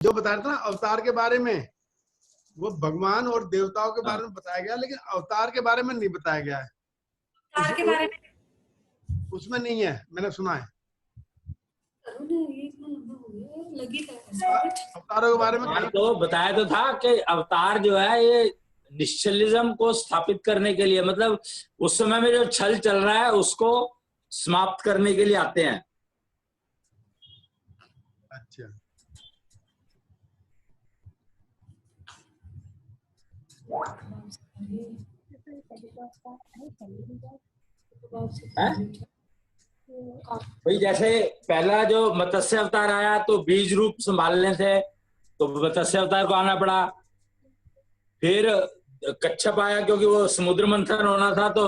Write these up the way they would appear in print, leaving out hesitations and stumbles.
जो बताया था ना अवतार के बारे में, वो भगवान और देवताओं के बारे में बताया गया, लेकिन अवतार के बारे में नहीं बताया गया है। अवतार के बारे में उसमें नहीं है, मैंने सुना है। अवतारों के बारे में तो बताया तो था कि अवतार जो है ये निश्चलिज्म को स्थापित करने के लिए, मतलब उस समय में जो छल चल रहा है उसको समाप्त करने के लिए आते हैं। अच्छा, भाई जैसे पहला जो मत्स्य अवतार आया तो बीज रूप संभालने थे, तो मत्स्य अवतार को आना पड़ा। फिर कच्छप आया क्योंकि वो समुद्र मंथन होना था, तो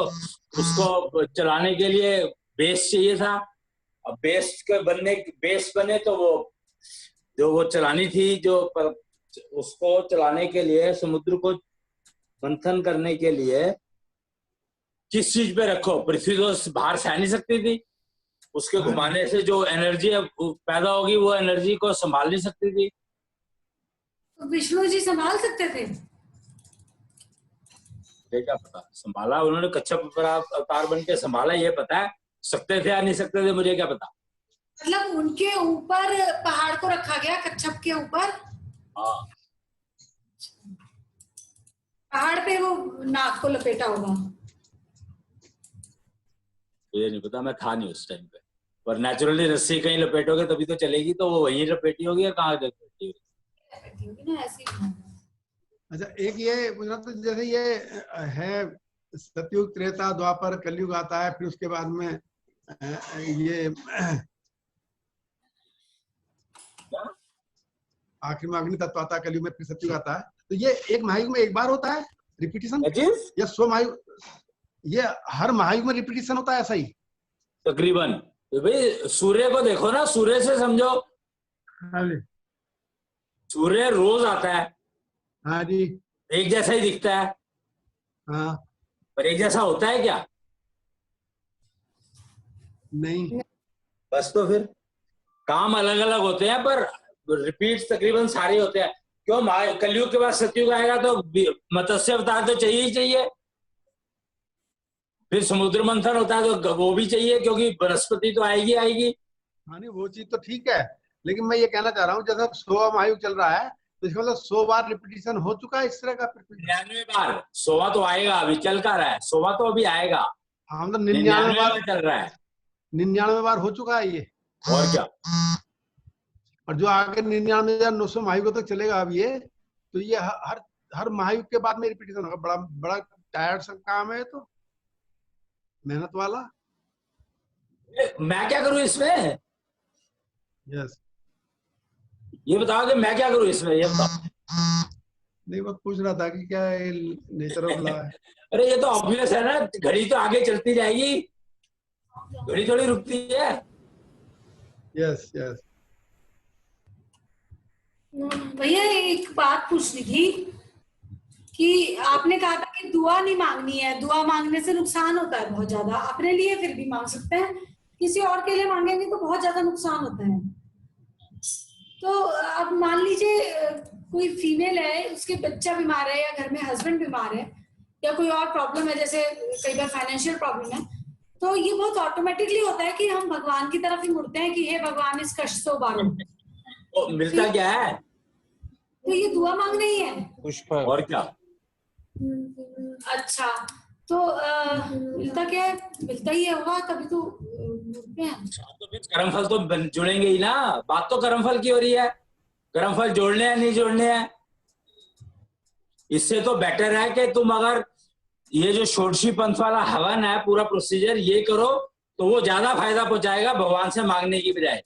उसको चलाने के लिए बेस चाहिए था। अब बेस बने तो वो जो वो चलानी थी, जो उसको चलाने के लिए, समुद्र को मंथन करने के लिए किस चीज पे रखो? पृथ्वी तो बाहर सह नहीं सकती थी, उसके घुमाने से जो एनर्जी पैदा होगी वो एनर्जी को संभाल नहीं सकती थी। तो विष्णु जी संभाल सकते थे? मुझे क्या पता, संभाला उन्होंने, कच्छप पर अवतार बन के संभाला, ये पता है। सकते थे या नहीं सकते थे मुझे क्या पता। मतलब उनके ऊपर पहाड़ को रखा गया, कच्छप के ऊपर। हाँ, पहाड़ पे वो नाग को लपेटा होगा। मुझे नहीं पता, मैं था नहीं उस टाइम पे। पर नेचुरली रस्सी कहीं लपेटोगे तभी तो चलेगी, तो वो वहीं लपेटी होगी या कहाँ लपेटी होगी ना, ऐसी। अच्छा, एक ये पूछना था, जैसे ये है सतयुग, त्रेता, द्वापर, कलयुग आता है, फिर उसके बाद में ये आखिर में अग्नि तत्व आता है, कलयुग में फिर सतयुग आता है। तो ये एक महायुग में एक बार होता है रिपीटिशन, या 100 महायुग? ये हर महायुग में रिपीटिशन होता है ऐसा ही तकरीबन? तो भाई सूर्य को देखो ना, सूर्य से समझो, सूर्य रोज आता है। हाँ जी, एक जैसा ही दिखता है। हाँ, पर एक जैसा होता है क्या? नहीं। बस तो फिर काम अलग अलग होते हैं, पर रिपीट तकरीबन सारे होते हैं। क्यों? कलयुग के बाद सतयुग आएगा तो मत्स्य अवतार तो चाहिए ही चाहिए। फिर समुद्र मंथन होता है तो वो भी चाहिए, क्योंकि बृहस्पति तो आएगी आएगी। हाँ, नहीं वो चीज तो ठीक है, लेकिन मैं ये कहना चाह रहा हूँ, जैसे 100 महायुग चल रहा है, तो इसका मतलब 100 बार रिपीटिशन हो चुका है इस तरह का? 99 बार। 100वां तो आएगा, अभी चल का रहा है। 100वां तो अभी आएगा। हाँ, मतलब 99 बार चल रहा है। 99 बार हो चुका है ये। और क्या? और जो आगे 99,900 महायुग तक चलेगा अब ये, तो ये हर महायुग के बाद में रिपीटिशन होगा। बड़ा बड़ा टायर्ड सा काम है, तो मेहनत वाला। मैं क्या करूं इसमें? यस, ये बताओ कि मैं क्या करूं इसमें, ये बताओ। नहीं, वो पूछ रहा था कि क्या नेचर ऑफ लॉ है। अरे ये तो ऑब्वियस है ना, घड़ी तो आगे चलती जाएगी, घड़ी थोड़ी रुकती है। Yes yes. भैया एक बात पूछनी थी कि आपने कहा था कि दुआ नहीं मांगनी है, दुआ मांगने से नुकसान होता है बहुत ज्यादा। अपने लिए फिर भी मांग सकते हैं, किसी और के लिए मांगेंगे तो बहुत ज्यादा नुकसान होता है। तो अब मान लीजिए कोई फीमेल है, उसके बच्चा बीमार है, या घर में हस्बैंड बीमार है, या कोई और प्रॉब्लम है, जैसे कई बार फाइनेंशियल प्रॉब्लम है, तो ये बहुत ऑटोमेटिकली होता है कि हम भगवान की तरफ ही मुड़ते हैं कि हे भगवान इस कष्ट से उबारो। तो मिलता क्या है? तो ये दुआ मांगना ही है। पुष्प और क्या? अच्छा, तो मिलता क्या है? मिलता ही होगा, तभी तो मुड़ते हैं। तो फिर कर्मफल तो जुड़ेंगे ही ना। बात तो कर्मफल की हो रही है, कर्मफल जोड़ने हैं नहीं जोड़ने हैं। इससे तो बेटर है कि तुम अगर ये जो षोडशी पंथ वाला हवन है, पूरा प्रोसीजर ये करो, तो वो ज्यादा फायदा पहुंचाएगा भगवान से मांगने की बजाय।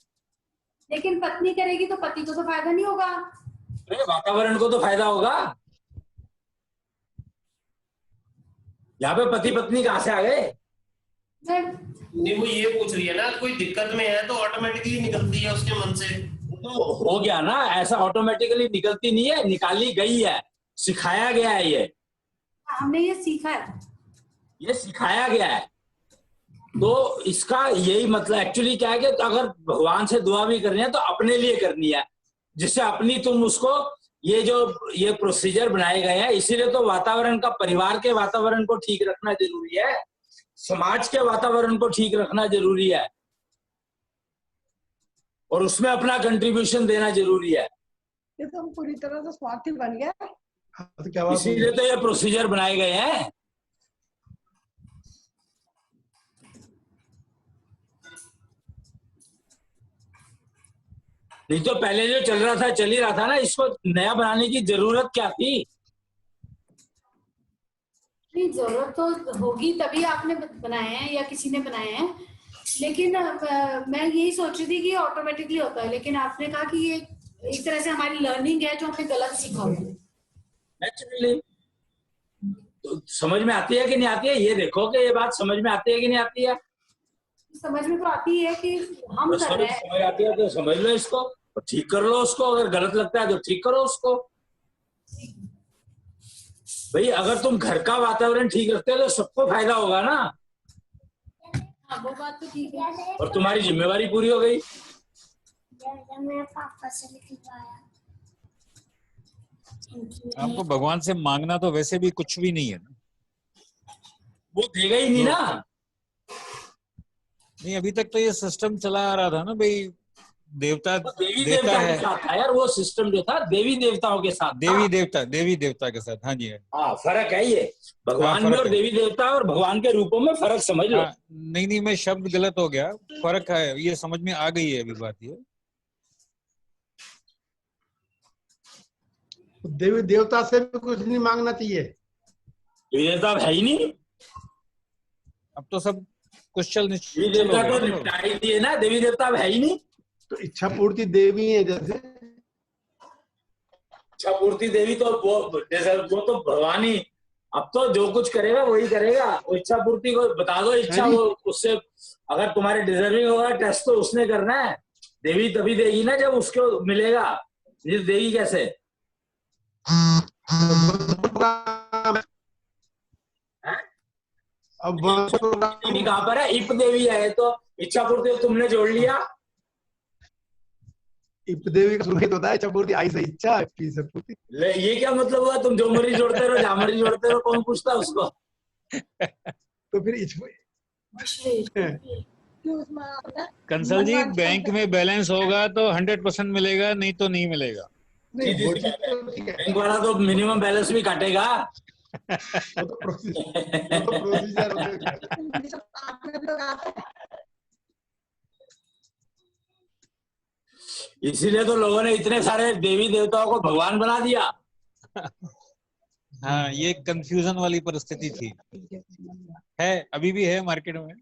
लेकिन पत्नी करेगी तो पति को तो फायदा नहीं होगा। अरे वातावरण को तो फायदा होगा। यहाँ पे पति पत्नी कहाँ से आ गए? नहीं, वो ये पूछ रही है ना, कोई दिक्कत में है तो ऑटोमेटिकली निकलती है उसके मन से। तो हो गया ना, ऐसा ऑटोमेटिकली निकलती नहीं है, निकाली गई है, सिखाया गया है। ये हमने ये सीखा है, ये सिखाया गया है। तो इसका यही मतलब एक्चुअली क्या है कि अगर भगवान से दुआ भी करनी है तो अपने लिए करनी है, जिससे अपनी तुम उसको ये प्रोसीजर बनाए गए हैं, इसीलिए तो वातावरण का, परिवार के वातावरण को ठीक रखना जरूरी है, समाज के वातावरण को ठीक रखना जरूरी है, और उसमें अपना कंट्रीब्यूशन देना जरूरी है। ये तो हम पूरी तरह से स्वार्थी बन गए। तो क्या बात इसीलिए तो ये प्रोसीजर बनाए गए हैं। नहीं तो पहले जो चल रहा था, चल ही रहा था ना, इसको नया बनाने की जरूरत क्या थी? नहीं, जरूरत तो होगी तभी आपने बनाए हैं या किसी ने बनाए हैं, लेकिन मैं यही सोच रही थी कि ऑटोमेटिकली होता है, लेकिन आपने कहा कि ये एक तरह से हमारी लर्निंग है जो हमने गलत सीखा हुआ है। नेचुरली तो समझ में आती है कि नहीं आती है, ये देखो कि ये बात समझ में आती है कि नहीं आती है। समझ में तो आती है कि हम कर रहे हैं। समझ आती है तो समझ लो इसको और ठीक कर लो उसको, अगर गलत लगता है तो ठीक करो उसको। भाई अगर तुम घर का वातावरण ठीक रखते हो तो सबको फायदा होगा ना। हाँ, वो बात तो ठीक है। और तुम्हारी जिम्मेवारी पूरी हो गई। मेरे पापा से लिखवाया। आपको भगवान से मांगना तो वैसे भी कुछ भी नहीं है ना, वो देगा ही नहीं ना। नहीं अभी तक तो ये सिस्टम चला आ रहा था ना भाई, देवता देवी देता देवता है, के साथ था यार वो सिस्टम जो था, देवी देवताओं के साथ था। देवी देवता के साथ। हाँ जी हाँ, फर्क है ये भगवान हाँ, में और फर्क है। देवी देवता और भगवान के रूपों में फर्क समझ लो। हाँ, नहीं मैं शब्द गलत हो गया, फर्क है, ये समझ में आ गई है अभी बात ये। देवी देवता से भी कुछ नहीं मांगना चाहिए। देवी देवता है ही नहीं। अब तो सब कुछ चल देवी देवता तो निपटा ही दिए ना, देवी देवता है ही नहीं। तो इच्छा पूर्ति देवी है, जैसे इच्छा पूर्ति देवी तो वो तो भगवान ही, अब तो जो कुछ करेगा वही करेगा। वो इच्छा पूर्ति को बता दो, इच्छा वो उससे अगर तुम्हारे डिजर्विंग होगा टेस्ट तो उसने करना है। देवी तभी देगी ना जब उसको मिलेगा, ये देगी कैसे? अब देवी कहाँ पर है? इप देवी है तो इच्छा पूर्ति तुमने जोड़ लिया। इप देवी का सुनित होता है इच्छा पूर्ति, आई से इच्छा, पी से पूर्ति। ये क्या मतलब हुआ? तुम जो मर्जी जोड़ते रहो, जहाँ मर्जी जोड़ते रहो, कौन पूछता है उसको? तो फिर कंसल जी, बैंक में बैलेंस होगा तो 100% मिलेगा, नहीं तो नहीं मिलेगा। बैंक वाला तो मिनिमम बैलेंस भी काटेगा। इसीलिए तो लोगों ने इतने सारे देवी देवताओं को भगवान बना दिया। हाँ, ये कंफ्यूजन वाली परिस्थिति थी, है अभी भी है मार्केट में।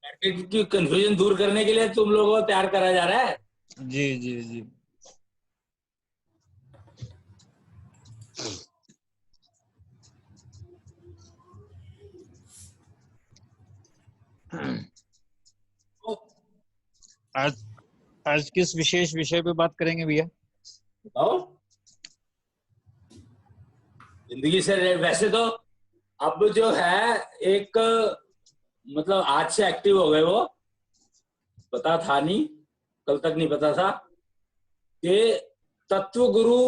मार्केट की कंफ्यूजन दूर करने के लिए तुम लोगों को तैयार करा जा रहा है। जी जी जी। आज किस विशेष विषय पे बात करेंगे भैया? बताओ। जिंदगी से वैसे तो अब जो है एक मतलब आज से एक्टिव हो गए, वो पता था नहीं, कल तक नहीं पता था कि तत्व गुरु,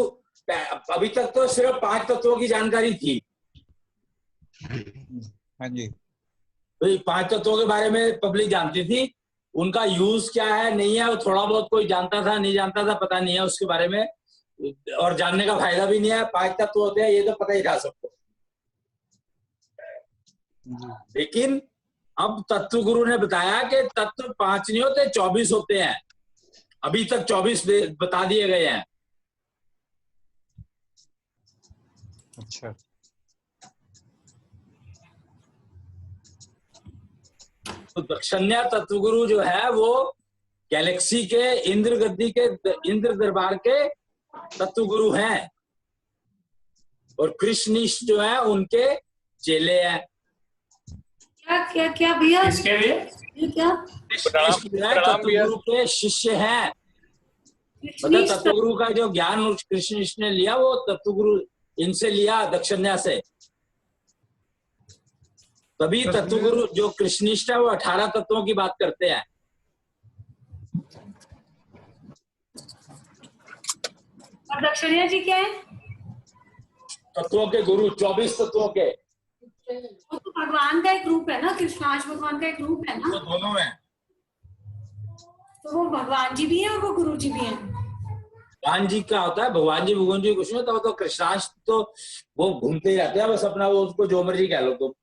अभी तक तो सिर्फ 5 तत्वों की जानकारी थी। हाँ जी। तो 5 तत्वों के बारे में पब्लिक जानती थी, उनका यूज क्या है नहीं है वो थोड़ा बहुत कोई जानता था, नहीं जानता था, पता नहीं है उसके बारे में, और जानने का फायदा भी नहीं है। 5 तत्व होते हैं ये तो पता ही था सबको। लेकिन अब तत्व गुरु ने बताया कि तत्व 5 नहीं होते, 24 होते हैं। अभी तक 24 बता दिए गए हैं। अच्छा। तो दक्षिण्या तत्व गुरु जो है वो गैलेक्सी के इंद्र गद्दी के, इंद्र दरबार के तत्व गुरु हैं, और कृष्णनिष्ठ जो है उनके चेले हैं। क्या क्या क्या भैया? किसके लिए? ये क्या? कृष्णनिष्ठ जो है तत्व गुरु के शिष्य हैं। मतलब तत्व गुरु का जो ज्ञान कृष्णनिष्ठ ने लिया वो तत्व गुरु इनसे लिया, दक्षिण्या से। तभी तत्व गुरु जो कृष्णनिष्ठ है वो 18 तत्वों की बात करते हैं। और दक्षिणा जी क्या है? तत्वों के गुरु, 24 तत्वों के। वो तो भगवान का एक रूप है ना, कृष्णांश भगवान का एक रूप है ना। तो दोनों हैं। तो वो भगवान जी भी हैं और वो गुरु जी भी हैं। भगवान जी का होता है, भगवान जी कुछ नहीं, तो कृष्णांश तो वो घूमते ही रहते हैं बस अपना, वो उसको जो मर्जी कह लो तुम,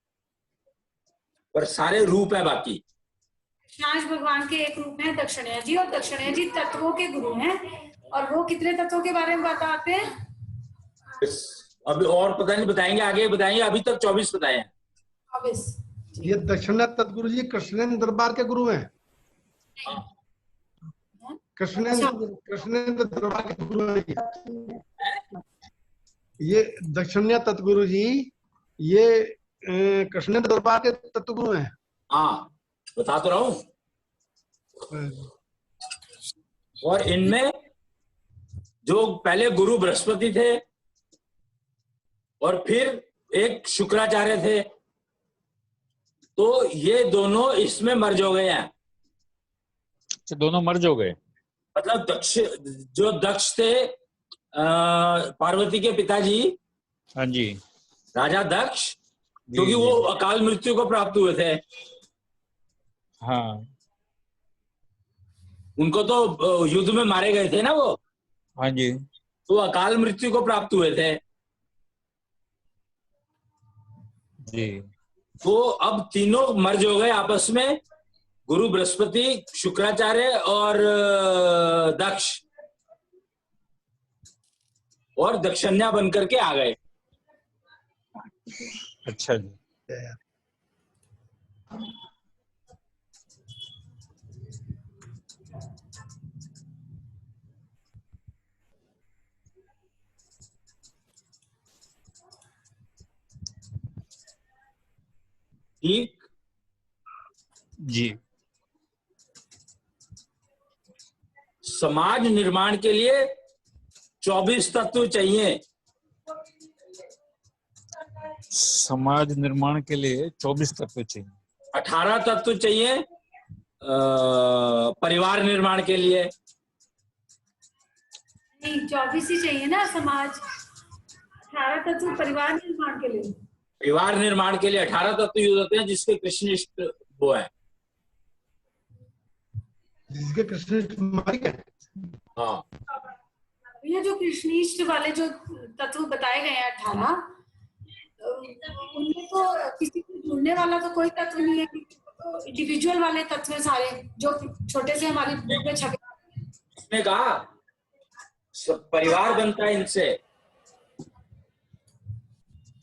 पर सारे रूप है बाकी। कृष्णांश भगवान के एक रूप है दक्षिणा जी, और दक्षिणा जी तत्वों के गुरु हैं। और वो कितने तत्वों के बारे में बताते हैं? अभी और पता नहीं, बताएंगे आगे बताएंगे, अभी तक 24 बताए हैं। 24। ये दक्षिणा तत्गुरु जी कृष्णेंद्र दरबार के गुरु हैं। कृष्णेंद्र दरबार के गुरु हैं ये दक्षिणा तत्गुरु जी, ये कृष्णेंद्र दरबार के तत्व गुरु हैं। हाँ बता तो रहा हूं। और इनमें जो पहले गुरु बृहस्पति थे और फिर एक शुक्राचार्य थे, तो ये दोनों इसमें मर्ज हो गए हैं। अच्छा, दोनों मर्ज हो गए। मतलब जो दक्ष थे, पार्वती के पिताजी, हाँ जी, राजा दक्ष, क्योंकि वो अकाल मृत्यु को प्राप्त हुए थे। हाँ, उनको तो युद्ध में मारे गए थे ना वो। हाँ जी, तो अकाल मृत्यु को प्राप्त हुए थे। जी। तो अब तीनों मर्ज हो गए आपस में, गुरु बृहस्पति, शुक्राचार्य और दक्ष, और दक्षिणा बनकर के आ गए। अच्छा जी। ठीक जी। समाज निर्माण के लिए 24 तत्व चाहिए। समाज निर्माण के लिए 24 तत्व चाहिए। 18 तत्व चाहिए परिवार निर्माण के लिए। नहीं, 24 ही चाहिए ना समाज। 18 तत्व परिवार निर्माण के लिए। परिवार निर्माण के लिए 18 तत्व यूज होते हैं, जिसके कृष्णनिष्ठ वो है, जिसके कृष्ण है। हाँ। ये जो कृष्णनिष्ठ वाले जो तत्व बताए गए हैं 18, उनमें तो किसी को जुड़ने वाला तो कोई तत्व नहीं है, तो इंडिविजुअल वाले तत्व हैं सारे, जो छोटे से हमारी बुक में छपे। उसने कहा परिवार बनता है इनसे।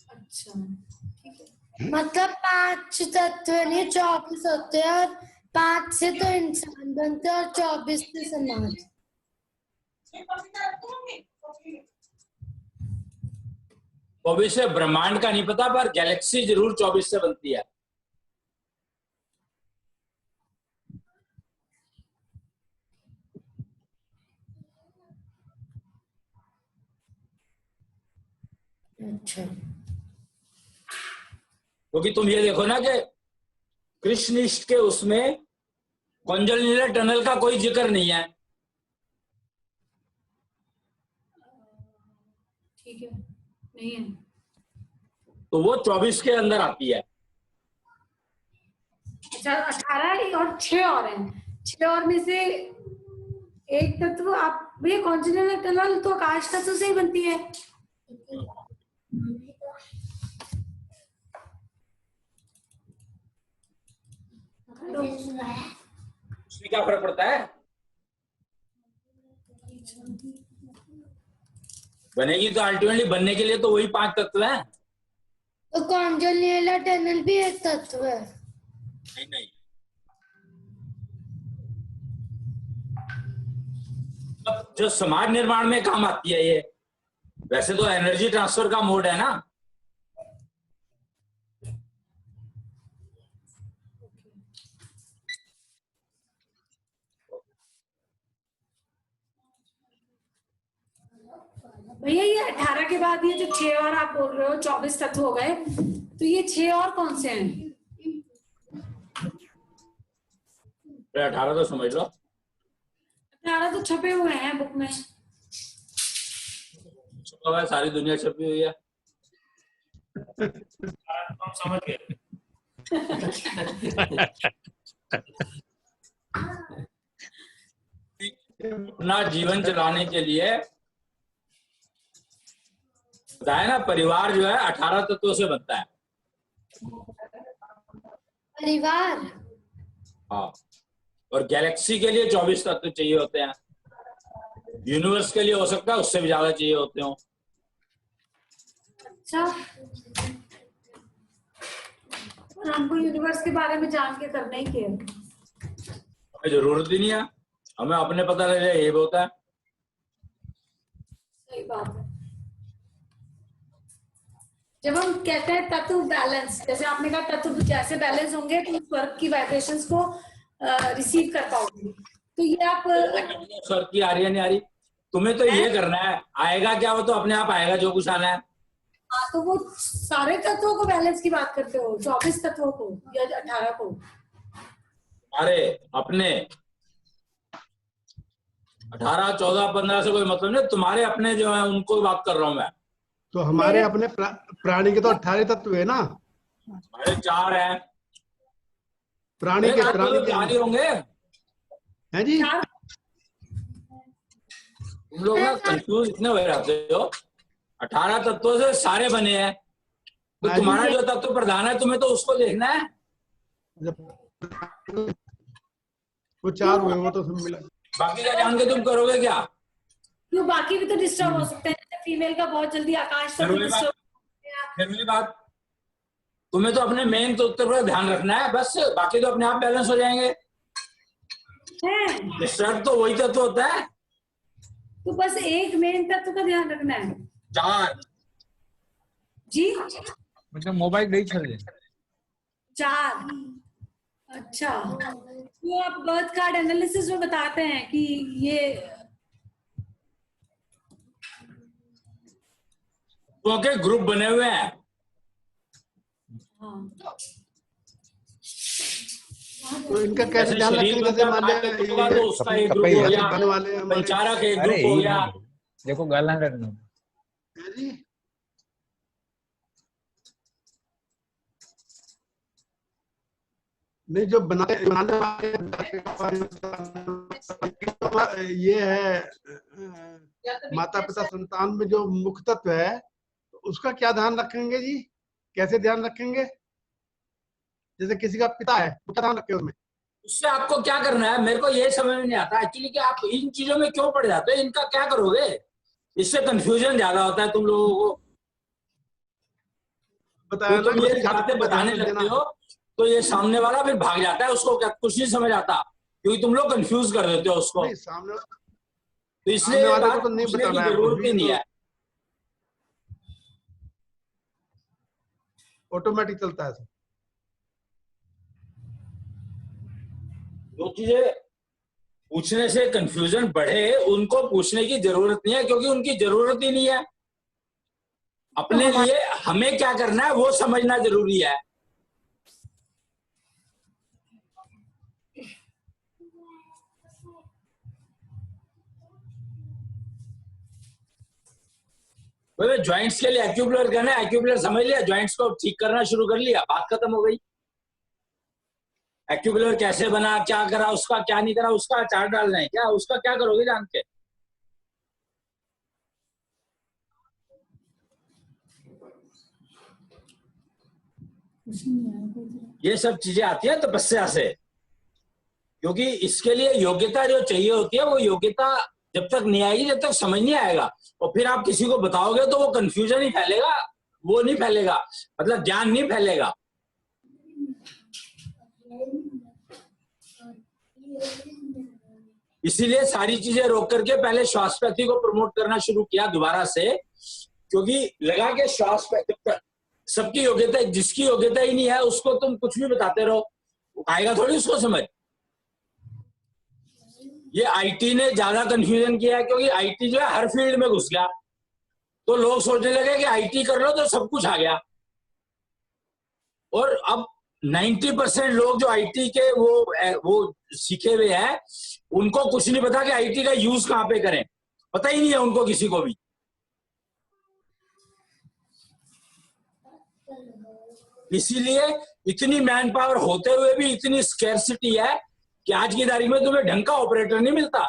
अच्छा, ठीक है। मतलब 5 तत्व नहीं 24 होते हैं, और 5 से तो इंसान बनते हैं और 24 से समाज। चौबीस से ब्रह्मांड का नहीं पता, पर गैलेक्सी जरूर 24 से बनती है। अच्छा, क्योंकि तुम ये देखो ना कि कृष्णनिष्ठ के उसमें कौंजल नीला टनल का कोई जिक्र नहीं है। ठीक है, नहीं है। तो वो 24 के अंदर आती है। अच्छा, 18 और 6 और हैं। 6 और में से एक तत्व आप भैया कॉन्टिनेंटल टनल तो आकाश तत्व से ही बनती है। उसमें क्या फर्क पड़ता है? बनेगी तो अल्टीमेटली बनने के लिए तो वही 5 तत्व हैं। तो कॉन्जल टनल भी एक तत्व है? नहीं नहीं, जो समाज निर्माण में काम आती है ये, वैसे तो एनर्जी ट्रांसफर का मोड है ना। भैया ये 18 के बाद ये जो 6 और आप बोल रहे हो 24 तत्व हो गए, तो ये 6 और कौन से हैं? 18 तो समझ लो। 18 तो छपे हुए हैं बुक में। है, सारी दुनिया छपी हुई है। हम समझ गए। अपना जीवन चलाने के लिए बताया ना, परिवार जो है 18 तत्वों से बनता है। परिवार। हाँ, और गैलेक्सी के लिए 24 तत्व चाहिए होते हैं। यूनिवर्स के लिए हो सकता है उससे भी ज्यादा चाहिए होते हो। अच्छा, और हमको यूनिवर्स के बारे में जान के करना ही क्या है? हमें जरूरत ही नहीं है, हमें अपने पता लग जाए ये होता है। सही बात है। जब हम कहते हैं तत्व बैलेंस, जैसे आपने कहा तत्व जैसे बैलेंस होंगे तो उस वर्क की वाइब्रेशंस को रिसीव कर पाओगे। तो ये आप स्वर की आ रही है नहीं आ रही, तुम्हें तो ये करना है, आएगा क्या वो तो अपने आप आएगा जो कुछ आना है। हाँ, तो वो सारे तत्वों को बैलेंस की बात करते हो, 24 तत्वों को या 18 को? अरे अपने 18, 14, 15 से कोई मतलब नहीं, तुम्हारे अपने जो है उनको बात कर रहा हूं मैं। तो हमारे अपने प्राणी के तो 18 तत्व है ना। हमारे 4 हैं प्राणी के होंगे हैं जी। तुम लोग ना कंफ्यूज इतने हो जाते हो। 18 तत्वों से सारे बने हैं, तो तुम्हारा जो तत्व प्रधान है तुम्हें तो उसको देखना है। वो 4 हुए, वो तो सब मिला। बाकी का जान के तुम करोगे क्या? क्यों, बाकी भी तो डिस्टर्ब हो सकते हैं। फीमेल का बहुत जल्दी आकाश तक डिस्टर्ब। फिर मेरी बात, तुम्हें तो अपने मेन तत्व पर ध्यान रखना है बस, बाकी तो अपने आप बैलेंस हो जाएंगे। डिस्टर्ब तो वही तत्व होता है। तो बस एक मेन तत्व का ध्यान रखना है। 4 जी, मतलब मोबाइल नहीं चल रहे। 4। अच्छा, तो आप बर्थ कार्ड एनालिसिस में बताते हैं कि ये के ग्रुप बने हुए हैं। हाँ। तो इनका कैसे ध्यान रखेंगे? जैसे मान लिया तो उसका एक ग्रुप हो गया, पंचारक एक ग्रुप हो गया। देखो गाला करना जी। नहीं, जो बनाने वाले ये है माता पिता संतान में जो मुख्य तत्व है, उसका क्या ध्यान रखेंगे जी? कैसे ध्यान रखेंगे? जैसे किसी का पिता है, क्या ध्यान रखे उसमें? उससे आपको क्या करना है मेरे को ये समझ में नहीं आता एक्चुअली कि आप इन चीजों में क्यों पड़ जाते हो, इनका क्या करोगे? इससे कंफ्यूजन ज्यादा होता है तुम लोगों को। बताया तुम ये बातें बताने लगते हो तो ये सामने वाला फिर भाग जाता है, उसको क्या कुछ नहीं समझ आता, क्योंकि तुम लोग कंफ्यूज कर देते हो उसको। नहीं, सामने तो इसलिए वाले बात को तो नहीं पूछने की बताना है, जरूरत ही नहीं है, ऑटोमेटिक चलता है। जो चीजें पूछने से कंफ्यूजन बढ़े उनको पूछने की जरूरत नहीं है, क्योंकि उनकी जरूरत ही नहीं है। अपने लिए हमें क्या करना है वो समझना जरूरी है। ज्वाइंट्स के लिए एक्यूप्लर करना है, एक्यूप्लर समझ लिया, ज्वाइंट्स को ठीक करना शुरू कर लिया, बात खत्म हो गई। एक्यूप्लर कैसे बना, क्या करा उसका, क्या नहीं करा उसका, चार्ट डालना है क्या, उसका क्या करोगे जान के? ये सब चीजें आती है तपस्या से, क्योंकि इसके लिए योग्यता जो चाहिए होती है वो योग्यता जब तक नहीं आएगी, जब तक समझ नहीं आएगा, और फिर आप किसी को बताओगे तो वो कंफ्यूजन ही फैलेगा, वो नहीं फैलेगा, मतलब ज्ञान नहीं फैलेगा। इसीलिए सारी चीजें रोक करके पहले श्वासपैथी को प्रमोट करना शुरू किया दोबारा से, क्योंकि लगा के श्वासपैथी सबकी योग्यता, जिसकी योग्यता ही नहीं है उसको तुम कुछ भी बताते रहो, आएगा थोड़ी उसको समझ। ये आईटी ने ज्यादा कंफ्यूजन किया है, क्योंकि आईटी जो है हर फील्ड में घुस गया, तो लोग सोचने लगे कि आईटी कर लो तो सब कुछ आ गया। और अब 90% लोग जो आईटी के वो सीखे हुए हैं, उनको कुछ नहीं पता कि आईटी का यूज कहाँ पे करें, पता ही नहीं है उनको किसी को भी। इसीलिए इतनी मैन पावर होते हुए भी इतनी स्कैर्सिटी है कि आज की तारीख में तुम्हें ढंग का ऑपरेटर नहीं मिलता।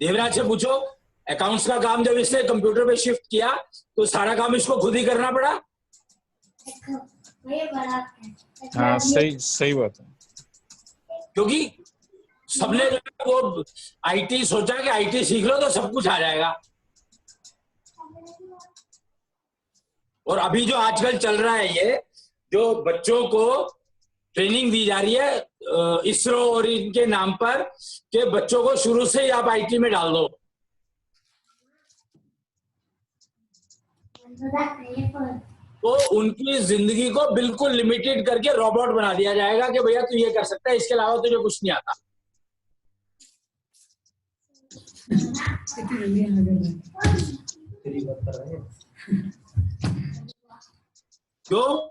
देवराज से पूछो, अकाउंट्स का काम जब इसने कंप्यूटर पे शिफ्ट किया तो सारा काम इसको खुद ही करना पड़ा। हाँ, सही बात है। क्योंकि सबने वो आईटी सोचा कि आईटी सीख लो तो सब कुछ आ जाएगा। और अभी जो आजकल चल रहा है, ये जो बच्चों को ट्रेनिंग दी जा रही है इसरो और इनके नाम पर, कि बच्चों को शुरू से ही आप आईटी में डाल दो। तो उनकी जिंदगी को बिल्कुल लिमिटेड करके रोबोट बना दिया जाएगा कि भैया तू ये कर सकता है, इसके अलावा तुझे कुछ नहीं आता। क्यों?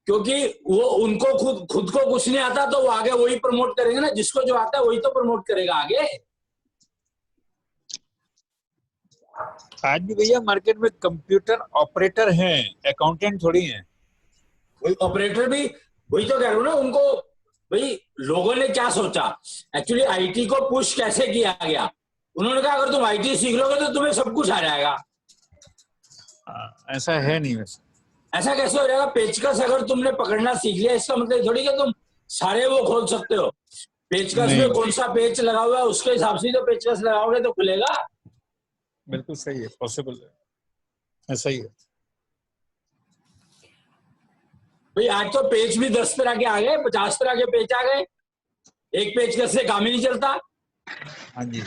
क्योंकि वो उनको खुद को कुछ नहीं आता, तो वो आगे वही प्रमोट करेंगे ना, जिसको जो आता है वही तो प्रमोट करेगा आगे। आज भी भैया मार्केट में कंप्यूटर ऑपरेटर हैं, अकाउंटेंट थोड़ी हैं। वही ऑपरेटर भी, वही तो कह रहा हूँ ना उनको। भाई लोगों ने क्या सोचा, एक्चुअली आईटी को पुश कैसे किया गया, उन्होंने कहा अगर तुम आईटी सीख लोगे तो तुम्हें सब कुछ आ जाएगा। ऐसा है नहीं। वैसे ऐसा कैसे हो जाएगा? पेचकस अगर तुमने पकड़ना सीख लिया, इसका मतलब थोड़ी कि तुम सारे वो खोल सकते हो। पेचकस में कौन सा पेच लगा हुआ है उसके हिसाब से तो पेचकस लगाओगे तो खुलेगा। बिल्कुल सही है, पॉसिबल है, ऐसा ही है। भाई आज तो पेच भी 10 तरह के आ गए, 50 तरह के पेच आ गए, एक पेचकस से काम ही नहीं चलता। हाँ जी।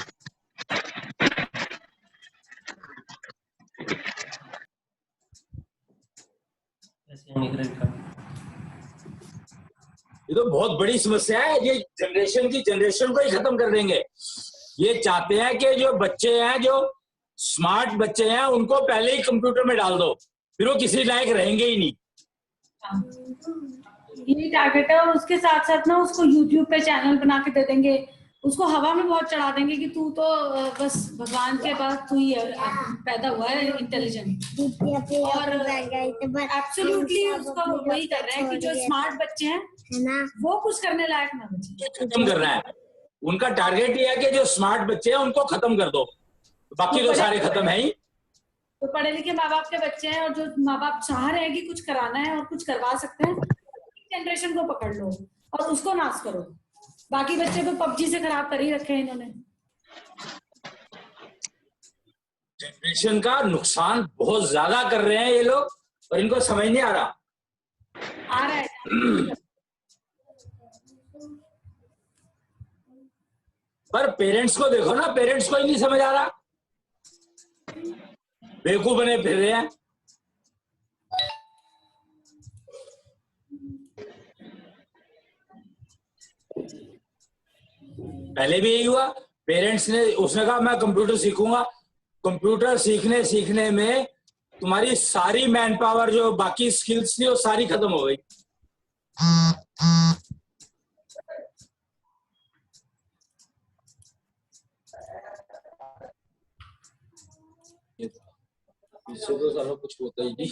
ये तो बहुत बड़ी समस्या है, ये जनरेशन को ही खत्म कर देंगे। ये चाहते हैं कि जो बच्चे हैं, जो स्मार्ट बच्चे हैं, उनको पहले ही कंप्यूटर में डाल दो, फिर वो किसी लायक रहेंगे ही नहीं। ये टारगेट है। और उसके साथ साथ ना उसको यूट्यूब पे चैनल बना के दे देंगे, उसको हवा में बहुत चढ़ा देंगे कि तू तो बस भगवान के बाद तू ही पैदा हुआ है इंटेलिजेंट। और एब्सोल्युटली उसका वही कर रहे हैं कि जो स्मार्ट बच्चे हैं वो कुछ करने लायक ना बचे, खत्म करना है। उनका टारगेट ये है कि जो स्मार्ट बच्चे हैं उनको खत्म कर दो, बाकी तो सारे खत्म है ही। तो पढ़े लिखे माँ बाप के बच्चे हैं और जो माँ बाप चाह रहे हैं कि कुछ कराना है और कुछ करवा सकते हैं, जनरेशन को पकड़ लो और उसको नाश करो। बाकी बच्चे तो पबजी से खराब कर ही रखे हैं इन्होंने। जनरेशन का नुकसान बहुत ज्यादा कर रहे हैं ये लोग, और इनको समझ नहीं आ रहा है। पर पेरेंट्स को देखो ना, पेरेंट्स को ही नहीं समझ आ रहा, बेवकूफ बने फिर रहे हैं। पहले भी यही हुआ, पेरेंट्स ने, उसने कहा मैं कंप्यूटर सीखूंगा, कंप्यूटर सीखने में तुम्हारी सारी मैन पावर, जो बाकी स्किल्स थी, वो सारी खत्म हो गई। इससे तो सारा कुछ होता ही नहीं।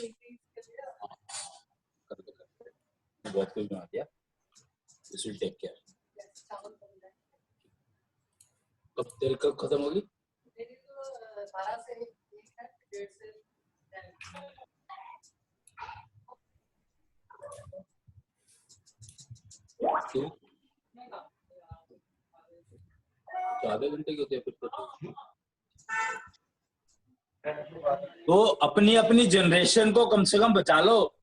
बहुत कुछ बना दिया, दिस विल टेक केयर। कब तेरी कब खत्म होगी? आधे घंटे के होते हैं फिर तो अपनी अपनी जनरेशन को कम से कम बचा लो।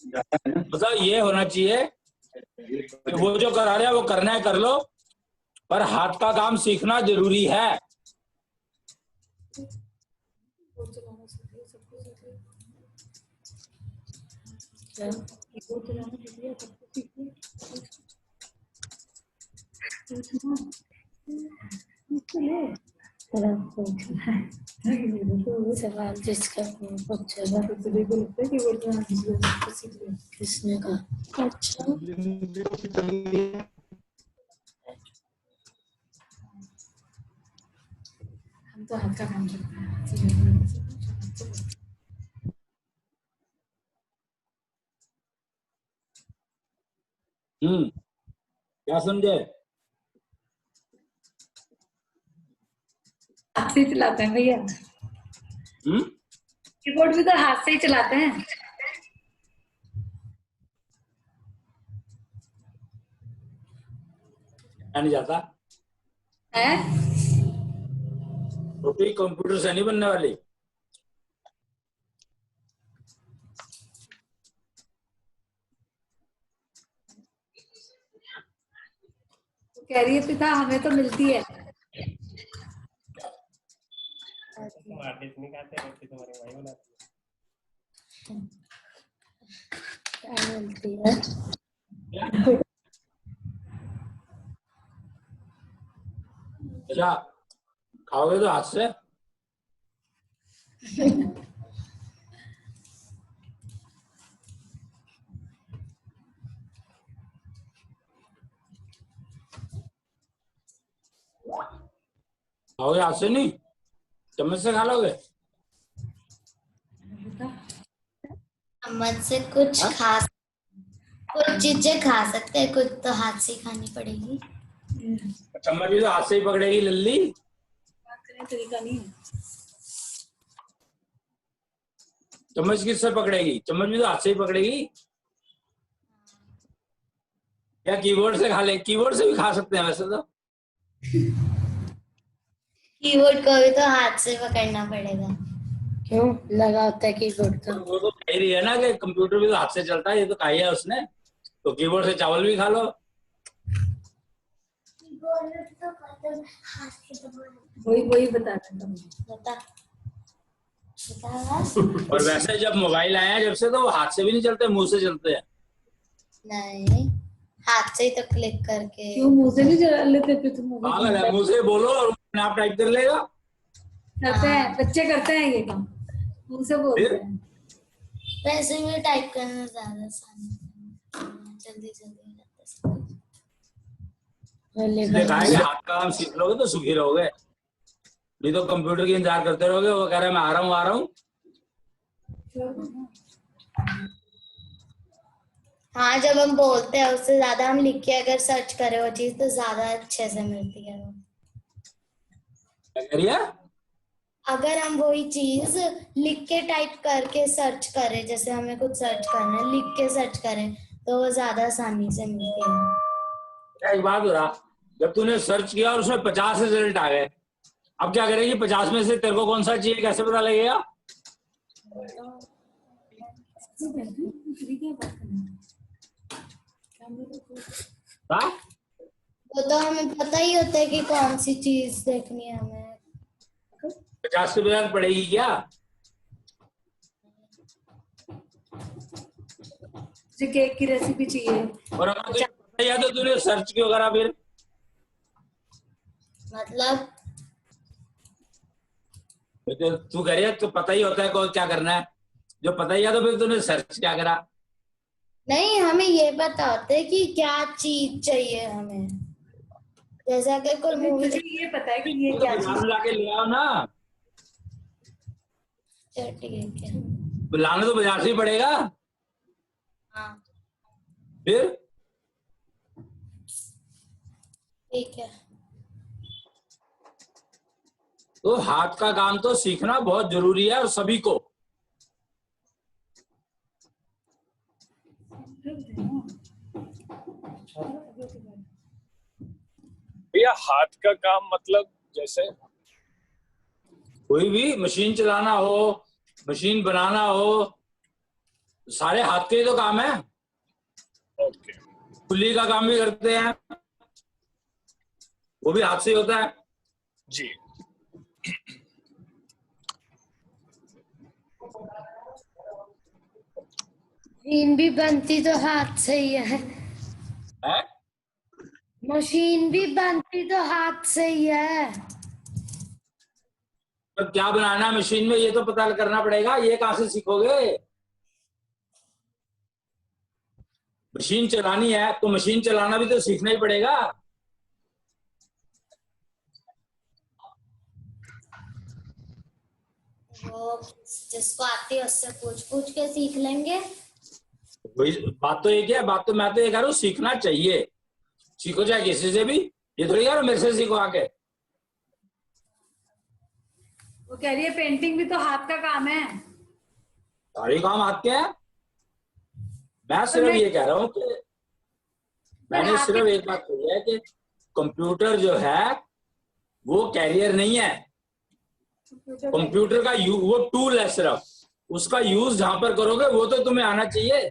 मतलब ये होना चाहिए कि वो जो करा रहे हैं वो करना है कर लो, पर हाथ का काम सीखना जरूरी है। सवाल जिसका किसने कहा? अच्छा तो हाथ का काम करता है। क्या समझे? हाथ से ही चलाते हैं भैया, कीबोर्ड भी तो हाथ से ही चलाते हैं। नहीं जाता है रोटी कंप्यूटर से नहीं बनने वाली। कह रही है पिता हमें तो मिलती है। तुम्हारे नहीं खाते रोटी, तुम्हारी माई बनाती क्या मिलती है? अच्छा, खाओगे तो हाथ से? खाओगे हाथ से नहीं, चम्मच से खा लोगे? चम्मच से कुछ खा, कुछ चीजें खा सकते हैं, कुछ तो हाथ से खानी पड़ेगी। चम्मच भी तो हाथ से ही पकड़ेगी लल्ली। बात करने का तरीका नहीं है। चम्मच किससे पकड़ेगी? चम्मच भी तो हाथ से ही पकड़ेगी। या कीबोर्ड से खा ले? कीबोर्ड से भी खा सकते हैं वैसे तो। कीबोर्ड को भी तो हाथ से पकड़ना पड़ेगा। क्यों लगा होता है कीबोर्ड का? वो तो कह रही है ना कि कंप्यूटर भी तो हाथ से चलता है, ये तो कहा है उसने, तो कीबोर्ड से चावल भी खा लो। वही बता रहा था। बता और वैसे जब मोबाइल आया है जब से, तो वो हाथ से भी नहीं चलते, मुंह से चलते हैं। नहीं, हाथ से ही तो क्लिक करके। क्यों मुंह से नहीं चला लेते फिर तुम? पागल है, मुंह से बोलो और अपने आप टाइप कर लेगा। करते हैं बच्चे, करते हैं ये काम, मुंह से बोलते हैं। वैसे भी टाइप करना ज्यादा आसान है, जल्दी जल्दी हो जाता है सब। इसलिए कहा है कि हाथ का काम सीख लोगे तो सुखी रहोगे, नहीं तो कंप्यूटर की इंतजार करते रहोगे, वो कह रहा है मैं आ रहा हूँ। हाँ, जब हम बोलते हैं उससे ज्यादा हम लिख के अगर सर्च करें वो चीज तो ज्यादा अच्छे से मिलती है वो। क्या कह रही है? अगर हम वही चीज लिख के टाइप करके सर्च करें, जैसे हमें कुछ सर्च करना है, लिख के सर्च करें तो वो ज्यादा आसानी से मिलती है। एक बात हो रहा, जब तूने सर्च किया और उसमें 50 रिजल्ट आ गए, अब क्या करेगी? 50 में से तेरे को कौन सा चाहिए, कैसे पता लगेगा? हाँ? वो तो हमें पता ही होता है कि कौन सी चीज देखनी है हमें। 50 के बजाय पड़ेगी क्या? मुझे केक की रेसिपी चाहिए। और अगर तुझे पता ही है तो तूने सर्च क्यों करा फिर? मतलब तो तू कह रही है तो पता ही होता है को क्या करना है, जो पता ही है तो फिर तूने सर्च क्या करा? नहीं, हमें ये पता होता है कि क्या चीज चाहिए हमें। जैसा कि कोई मूवी। मुझे ये पता है कि ये तो क्या बाजार चीज में जाके ले आओ ना, ठीक है। लाना तो बाजार से ही पड़ेगा। हाँ फिर ठीक है। तो हाथ का काम तो सीखना बहुत जरूरी है, और सभी को। भैया हाथ का काम मतलब जैसे कोई भी मशीन चलाना हो, मशीन बनाना हो, सारे हाथ के ही तो काम है। ओके, कुल्ली का काम भी करते हैं, वो भी हाथ से ही होता है। जी मशीन भी बनती तो हाथ से ही है। है? मशीन भी बनती तो हाथ से ही है। तो क्या बनाना है मशीन में ये तो पता करना पड़ेगा, ये कहाँ से सीखोगे? मशीन चलानी है तो मशीन चलाना भी तो सीखना ही पड़ेगा। वो जिसको आती है उससे पूछ पूछ के सीख लेंगे। वही बात तो एक है, बात तो मैं तो ये कह रहा हूँ सीखना चाहिए, सीखो चाहे किसी से भी, ये थोड़ी कह रहा हूँ मेरे से सीखो आके। वो कह रही है पेंटिंग भी तो हाथ का काम है। सारे काम हाथ के हैं। मैं सिर्फ ये कह रहा हूँ कि मैंने सिर्फ एक बात कही है कि कंप्यूटर जो है वो कैरियर नहीं है। कंप्यूटर का वो टूल है, सिर्फ उसका यूज जहां पर करोगे वो तो तुम्हें आना चाहिए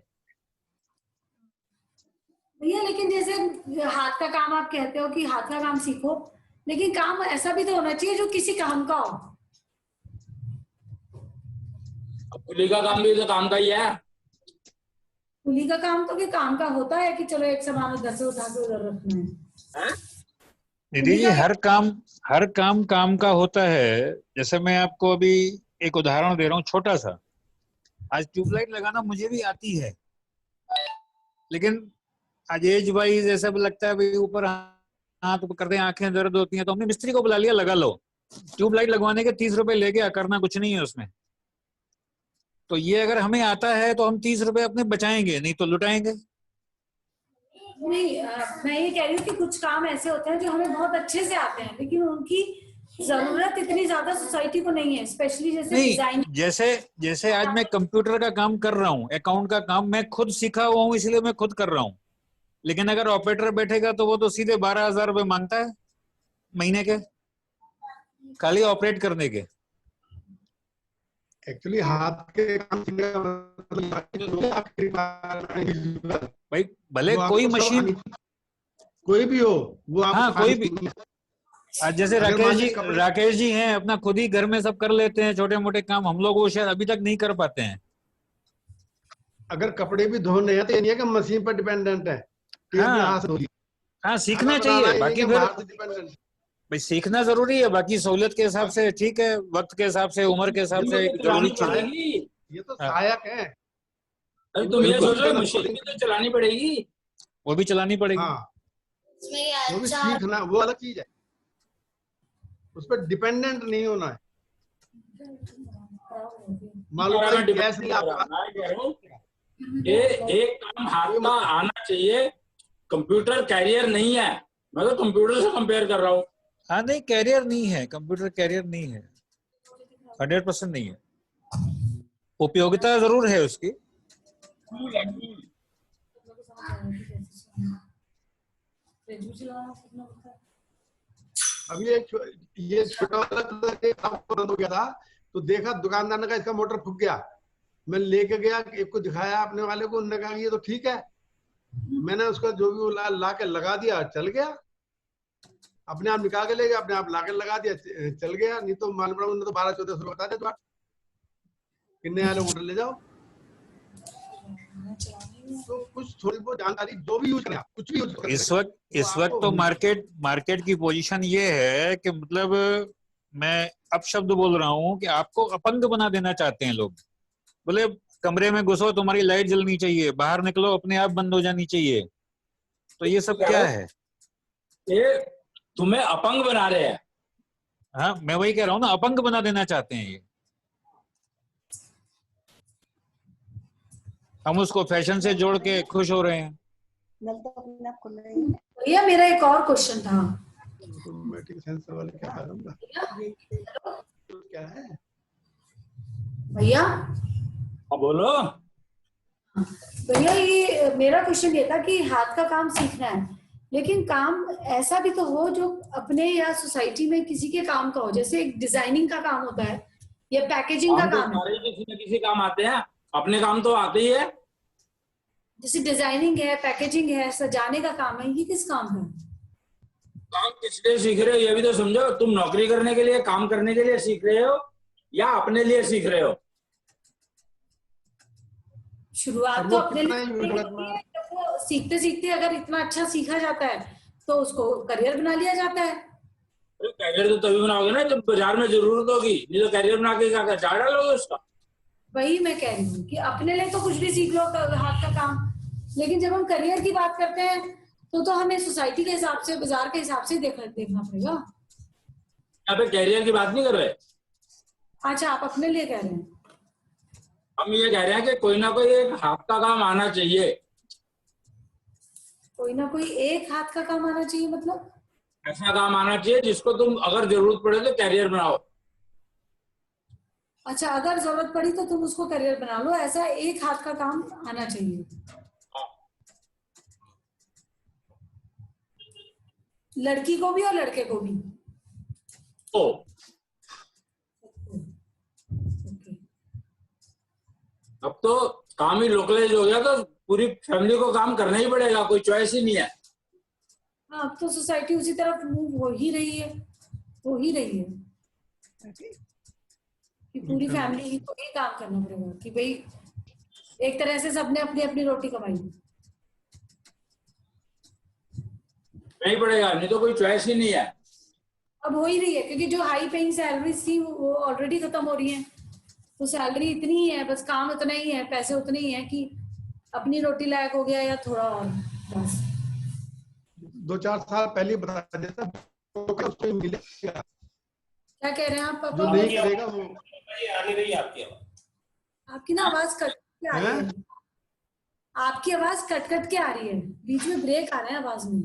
भैया। लेकिन जैसे हाथ का काम आप कहते हो कि हाथ का काम सीखो, लेकिन काम ऐसा भी तो होना चाहिए जो किसी काम का हो। कुली का काम भी तो काम का ही है। कुली का काम तो काम का होता है कि चलो एक सामान उधर से उठा के उधर रखना है। निधि जी, हर काम काम का होता है। जैसे मैं आपको अभी एक उदाहरण दे रहा हूँ छोटा सा। आज ट्यूबलाइट लगाना मुझे भी आती है, लेकिन आज एज वाइज ऐसा भी लगता है भाई ऊपर हाथ कर दे, आंखें दर्द होती हैं, तो हमने मिस्त्री को बुला लिया, लगा लो। ट्यूबलाइट लगवाने के 30 रुपए ले गया, करना कुछ नहीं है उसमें। तो ये अगर हमें आता है तो हम 30 रुपए अपने बचाएंगे, नहीं तो लुटाएंगे। नहीं, मैं ये कह रही हूँ कि कुछ काम ऐसे होते हैं जो हमें बहुत अच्छे से आते हैं, लेकिन उनकी जरूरत इतनी ज्यादा सोसाइटी को नहीं है, स्पेशली जैसे डिजाइन। जैसे आज मैं कंप्यूटर का काम कर रहा हूँ, अकाउंट का काम मैं खुद सीखा हुआ हूँ, इसलिए मैं खुद कर रहा हूँ। लेकिन अगर ऑपरेटर बैठेगा तो वो तो सीधे 12,000 रुपए मांगता है महीने के, खाली ऑपरेट करने के। एक्चुअली हाथ के काम भाई भले कोई मशीन कोई भी हो वो आप, हाँ कोई भी। आज जैसे राकेश जी हैं, अपना खुद ही घर में सब कर लेते हैं छोटे मोटे काम, हम लोग वो शायद अभी तक नहीं कर पाते हैं। अगर कपड़े भी धोने हैं तो ये नहीं है कि मशीन पर डिपेंडेंट है। हाँ सीखना चाहिए। बाकी फिर भाई सीखना जरूरी है, बाकी सहूलियत के हिसाब से ठीक है, वक्त के हिसाब से, उम्र के हिसाब से जरूरी चीज है। ये तो सहायक है। अरे तुम ये सोचो मशीन भी तो चलानी पड़ेगी, वो भी चलानी पड़ेगी। हाँ, वो भी सीखना, वो अलग चीज है, उस पर डिपेंडेंट नहीं होना है। मालूम गैस नहीं एक काम हाथ का आना चाहिए। कंप्यूटर कैरियर नहीं है, मैं तो कंप्यूटर से कंपेयर कर रहा हूँ। हाँ नहीं, कैरियर नहीं है, कंप्यूटर कैरियर नहीं है, 100% नहीं है। उपयोगिता जरूर है उसकी। अभी ये छोटा वाला बंद हो गया था, तो देखा दुकानदार ने कहा इसका मोटर फूक गया। मैं लेके गया, एक को दिखाया अपने वाले को, उन्होंने कहा ये तो ठीक है। मैंने उसका जो भी ला के लगा दिया, चल गया, अपने आप निकाल के ले गया, अपने आप ला के लगा दिया, चल गया। नहीं तो मालूम पड़ा उन्होंने तो 12-14 बता दिया कितने वाले मोटर ले जाओ। तो कुछ थोड़ी बहुत जानकारी जो भी यूज करें, कुछ भी यूज करें। इस वक्त तो मार्केट की पोजीशन ये है कि मतलब मैं अब शब्द बोल रहा हूँ कि आपको अपंग बना देना चाहते हैं लोग। बोले कमरे में घुसो तुम्हारी लाइट जलनी चाहिए, बाहर निकलो अपने आप बंद हो जानी चाहिए। तो ये सब क्या है? ये तुम्हें अपंग बना रहे हैं। हाँ मैं वही कह रहा हूँ ना, अपंग बना देना चाहते हैं ये। हम उसको फैशन से जोड़ के खुश हो रहे हैं। भैया मेरा एक और क्वेश्चन था। सेंसर वाले क्या है भैया? बोलो भैया, ये मेरा क्वेश्चन ये था कि हाथ का काम सीखना है, लेकिन काम ऐसा भी तो हो जो अपने या सोसाइटी में किसी के काम का हो। जैसे एक डिजाइनिंग का काम होता है या पैकेजिंग का काम है। किसी न किसी काम आते हैं, अपने काम तो आते ही है। जैसे डिजाइनिंग है, पैकेजिंग है, सजाने का काम है, ये किस काम का है? काम किस लिए सीख रहे हो ये भी तो समझो। तुम नौकरी करने के लिए, काम करने के लिए सीख रहे हो या अपने लिए सीख रहे हो? शुरुआत तो अपने लिए। सीखते सीखते अगर इतना अच्छा सीखा जाता है तो उसको करियर बना लिया जाता है। करियर तो तभी बनाओगे ना जब बाजार में जरूरत होगी, नहीं तो करियर बना के क्या चार डालोगे उसका। वही मैं कह रही हूँ कि अपने लिए तो कुछ भी सीख लो हाथ का काम, लेकिन जब हम करियर की बात करते हैं तो हमें सोसाइटी के हिसाब से, बाजार के हिसाब से देखना पड़ेगा। यहाँ पे करियर की बात नहीं कर रहे, अच्छा, आप अपने लिए कह रहे हैं? हम ये कह रहे हैं कि कोई ना कोई एक हाथ का काम आना चाहिए। कोई ना कोई एक हाथ का काम आना चाहिए मतलब? ऐसा काम आना चाहिए जिसको तुम अगर जरूरत पड़े तो कैरियर बनाओ। अच्छा, अगर जरूरत पड़ी तो तुम उसको करियर बना लो, ऐसा एक हाथ का काम आना चाहिए। लड़की को भी और लड़के को भी? तो अब तो काम ही लोकलाइज हो गया, तो पूरी फैमिली को काम करना ही पड़ेगा, कोई चॉइस ही नहीं है। हाँ, अब तो सोसाइटी उसी तरफ मूव हो ही रही है, हो ही रही है कि पूरी फैमिली को ही काम करना पड़ेगा कि भाई एक तरह से सबने अपनी अपनी रोटी कमाई। नहीं पड़ेगा, नहीं तो कोई चॉइस ही नहीं है। अब हो ही रही है क्योंकि जो हाई पेइंग सैलरीज थी वो ऑलरेडी खत्म हो रही है, तो सैलरी इतनी ही है, बस काम उतना ही है, पैसे उतने ही है कि अपनी रोटी लायक हो गया या थोड़ा और बस। 2-4 साल पहले बता देता तो उसको मिलेगा। क्या कह रहे हैं आप पापा? जो नहीं करेगा वो। आ नहीं रही आपकी आवाज। आपकी ना आवाज कट के आ रही है, आपकी आवाज कट कट के आ रही है, बीच में ब्रेक आ रहा है आवाज में।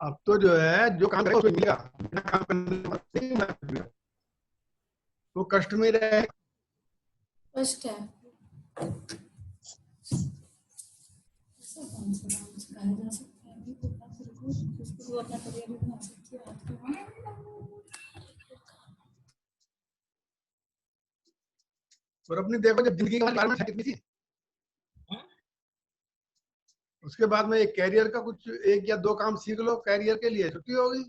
अब तो जो है जो काम करेगा उसको मिलेगा, बिना काम करने नहीं मिलेगा। वो कष्ट में रहे। कष्ट है। ऐसा कौन सा काम सिखाया जा सकता है अभी तो वो अपना करियर भी बना सकती है आपको। और अपनी देखो जब जिंदगी के बारे में कितनी थी, उसके बाद में एक कैरियर का कुछ 1 या 2 काम सीख लो कैरियर के लिए, छुट्टी होगी।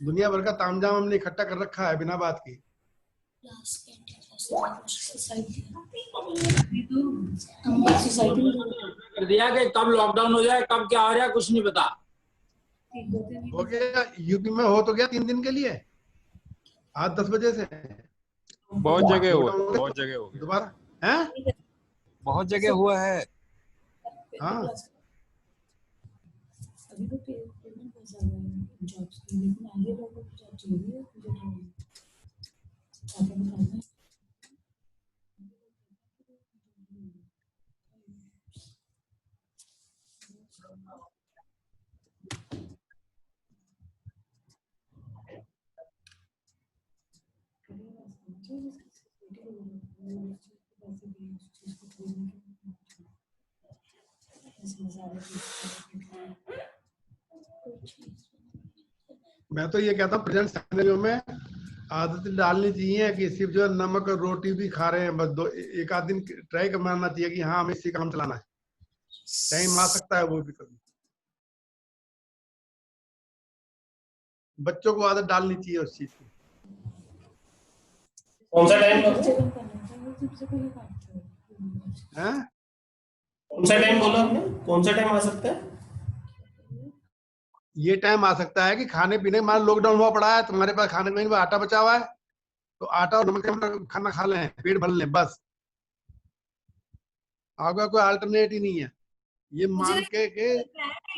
दुनिया भर का तामझाम हमने इकट्ठा कर रखा है बिना बात की। कर दिया कि कब लॉकडाउन हो जाए, कब क्या हो रहा है कुछ नहीं पता। हो गया यूपी में, हो तो गया 3 दिन के लिए, आज 10 बजे से बहुत जगह हुआ, बहुत जगह हो गया, दोबारा है, बहुत जगह हुआ है। हाँ अभी तो पेमेंट बहुत ज्यादा है जॉब्स की, लेकिन आगे लोगों को जॉब चाहिए मुझे मैं तो ये कहता हूँ प्रेजेंट सिनेरियो में आदत डालनी चाहिए कि सिर्फ जो है नमक और रोटी भी खा रहे हैं, बस 1 आध दिन ट्राई करना चाहिए कि हाँ हमें इसी काम चलाना है। टाइम आ सकता है वो भी कभी। बच्चों को आदत डालनी चाहिए उस चीज की। कौन सा टाइम हैं? कौन सा टाइम बोला आपने? कौन सा टाइम आ सकता है? ये टाइम आ सकता है कि खाने पीने, मान लॉकडाउन हुआ पड़ा है, तुम्हारे पास खाने पीने में आटा बचा हुआ है तो आटा और नमक का खाना खा लें, पेट भर लें, बस। आपका कोई अल्टरनेट ही नहीं है। ये मान के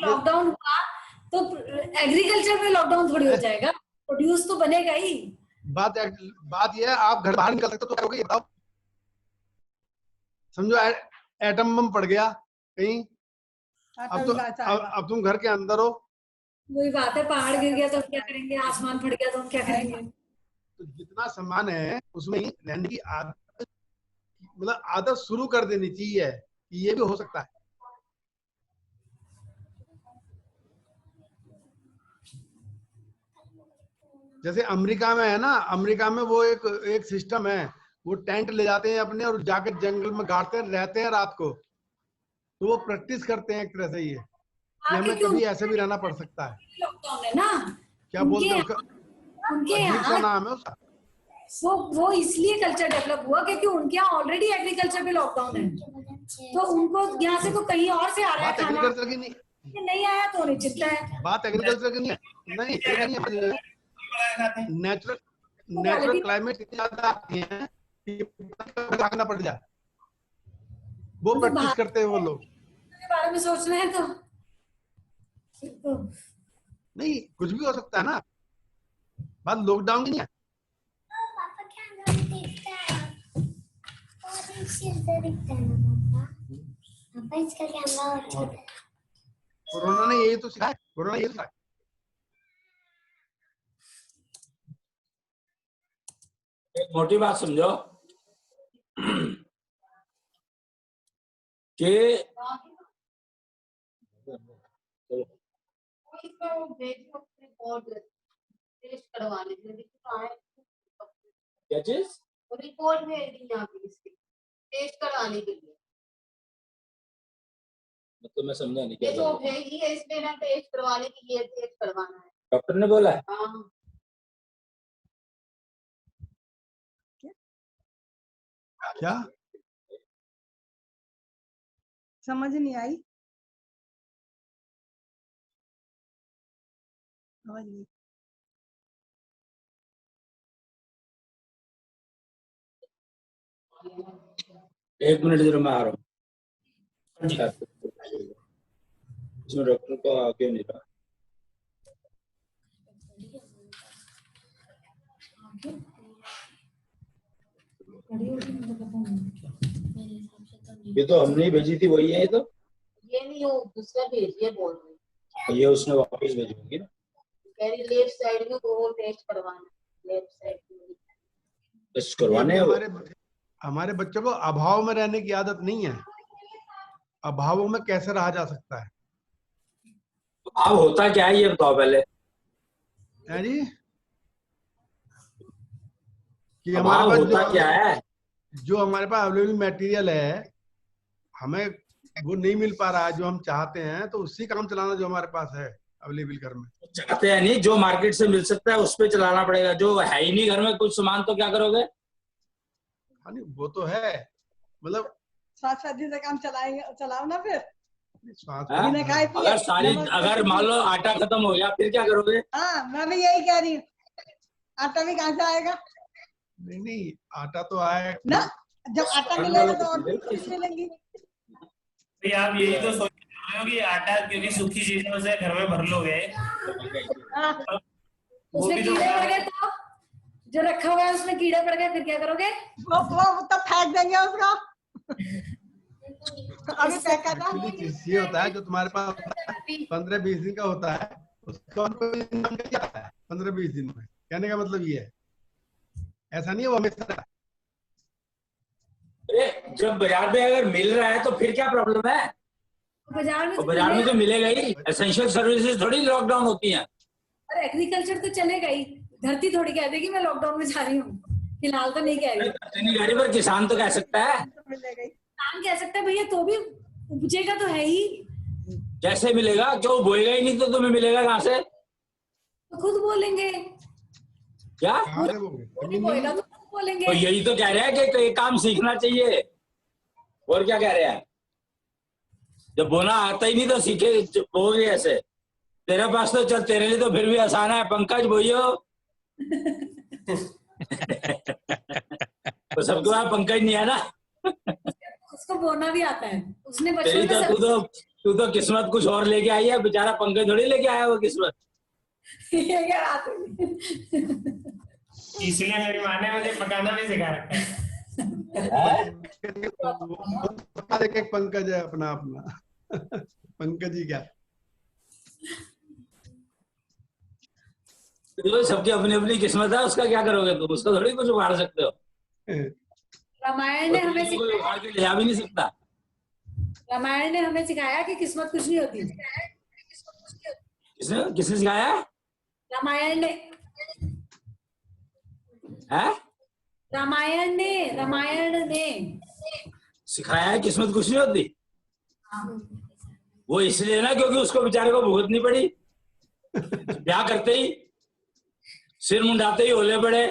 लॉकडाउन हुआ तो एग्रीकल्चर में लॉकडाउन थोड़ी हो जाएगा, प्रोड्यूस तो बनेगा ही। बात ये है, आप घर बाहर निकल सकते हो तो क्या होगा ये बताओ। समझो एटम बम पड़ गया कहीं, अब तुम घर के अंदर हो। वही बात है, पहाड़ गिर गया तो क्या करेंगे, आसमान फट गया तो हम क्या करेंगे। तो जितना सामान है उसमें ही रहने की आदत, मतलब आदत शुरू कर देनी चाहिए कि ये भी हो सकता है। जैसे अमेरिका में है ना, अमेरिका में वो एक सिस्टम है, वो टेंट ले जाते हैं अपने और जाकर जंगल में गाड़ते रहते हैं रात को, तो वो प्रैक्टिस करते हैं एक तरह से ये कि हमें कभी ऐसे भी रहना पड़ सकता है। लॉकडाउन है ना, क्या बोलते हैं उसका, उनके अजीब सा यहाँ नाम है उसका। वो इसलिए कल्चर डेवलप हुआ क्योंकि उनके यहाँ ऑलरेडी एग्रीकल्चर पे लॉकडाउन है, तो उनको यहाँ से तो कहीं और से आ रहा है खाना, एग्रीकल्चर की नहीं आया तो नहीं चिंता है। बात एग्रीकल्चर की नहीं, नेचुरल क्लाइमेट इतनी ज्यादा आती है कि भागना पड़ जाए, वो प्रैक्टिस करते हैं वो लोग। के बारे में सोच रहे हैं तो नहीं, कुछ भी हो सकता है ना। बात लॉकडाउन की नहीं है। कोरोना ने यही तो सिखाया, कोरोना यही सिखाया। एक मोटी बात समझो कि टेस्ट करवाने के लिए क्या चीज रिपोर्ट भेज दी यहाँ पे इसकी टेस्ट करवाने के लिए, मतलब मैं समझा नहीं ये क्या जो बोल रहे हो। भेजी है इसमें ना टेस्ट करवाने के लिए टेस्ट करवाना है। डॉक्टर ने बोला है? हाँ क्या समझ नहीं आई, समझ नहीं। एक मिनट जरा मैं आ रहा हूँ। जी। इसमें डॉक्टर को आगे नहीं रहा। ये तो हमने ही भेजी थी, वही है ये तो। ये नहीं, वो दूसरा भेजिए बोल रही ये उसने वापस भेजी होगी ना। कह रही लेफ्ट साइड में वो टेस्ट करवाना है, लेफ्ट साइड में। टेस्ट करवाने हैं वो। हमारे बच्चों को अभाव में रहने की आदत नहीं है। अभावों में कैसे रहा जा सकता है? अब होता क्या है ये बताओ पहले। है जी कि अब हमारे पास होता क्या है? जो हमारे पास अवेलेबल मटेरियल है, हमें वो नहीं मिल पा रहा है जो हम चाहते हैं, तो उसी काम चलाना जो हमारे पास है अवेलेबल घर में। चाहते हैं नहीं, जो मार्केट से मिल सकता है उस पे चलाना पड़ेगा। जो है ही नहीं घर में कुछ सामान तो क्या करोगे? हाँ नहीं, वो तो है, मतलब स्वाद शादी से काम चलाएंगे, चलाओ ना फिर। स्वाद हाँ? बिना खाए पिए अगर सारी नमक अगर मान लो आटा खत्म हो गया फिर क्या करोगे? हाँ, मैं भी यही कह रही हूँ, आटा भी कहाँ से आएगा नहीं, आटा तो आए ना, जब आटा मिलेगा तो और भी चीज मिलेंगी। तो आप यही तो सोच रहे हो कि आटा क्योंकि सूखी चीजों से घर में भर लोगे, हाँ, वो उसमें भी तो कीड़े पड़ गए तो जो रखा हुआ है उसमें कीड़े पड़ गए फिर क्या करोगे? वो तो फेंक देंगे उसको। अभी पैक कर एक्चुअली चीज ये होता है, जो तुम्हारे पास 15-20 दिन का होता है, उसका उनको इंतजाम किया जाता है 15-20 दिन में। कहने का मतलब ये है, ऐसा नहीं है वो हमेशा। अरे जब बाजार में अगर मिल रहा है तो फिर क्या प्रॉब्लम है? बाजार में और बाजार में तो मिलेगा ही। एसेंशियल सर्विसेज थोड़ी लॉकडाउन होती हैं। और एग्रीकल्चर तो चलेगा ही। धरती थोड़ी कह देगी मैं लॉकडाउन में जा रही हूँ, फिलहाल तो नहीं कह रही। अपनी गाड़ी पर किसान तो कह सकता है, मिलेगा ही। किसान कह सकता है भैया, तो भी उपजेगा तो है ही। जैसे मिलेगा, क्यों बोएगा ही नहीं तो तुम्हें मिलेगा कहाँ से? तो खुद बोलेंगे, क्या कहाँ से वो नहीं बोलेगा तो खुद बोलेंगे। तो यही तो कह रहे हैं कि एक काम सीखना चाहिए। और क्या कह रहे हैं? जब बोना आता ही नहीं तो सीखे बोगे ऐसे। तेरे पास तो चल, तेरे लिए तो फिर भी आसान है पंकज बोइयो। तो सबके पास पंकज नहीं है ना। उसको बोलना भी आता है, उसने तेरी बचपन तो में तू तो किस्मत कुछ और लेके आई है, बेचारा पंकज थोड़ी लेके आया वो किस्मत। ये क्या बात है? इसलिए मेरी माँ ने मुझे पकाना भी सिखा रखा है। एक पंकज है अपना अपना। पंकज ही क्या, तो सबकी अपनी अपनी किस्मत है, उसका क्या करोगे तुम? उसको थोड़ी कुछ उखाड़ सकते हो। रामायण ने हमें कोई उखाड़ के ले आ भी नहीं सकता। रामायण ने हमें सिखाया कि किस्मत कुछ नहीं होती। किसने किसने सिखाया? रामायण ने है? रामायण ने सिखाया है किस्मत कुछ नहीं होती। वो इसलिए ना क्योंकि उसको बेचारे को भुगतनी पड़ी। ब्याह करते ही, सिर मुंडाते ही ओले पड़े।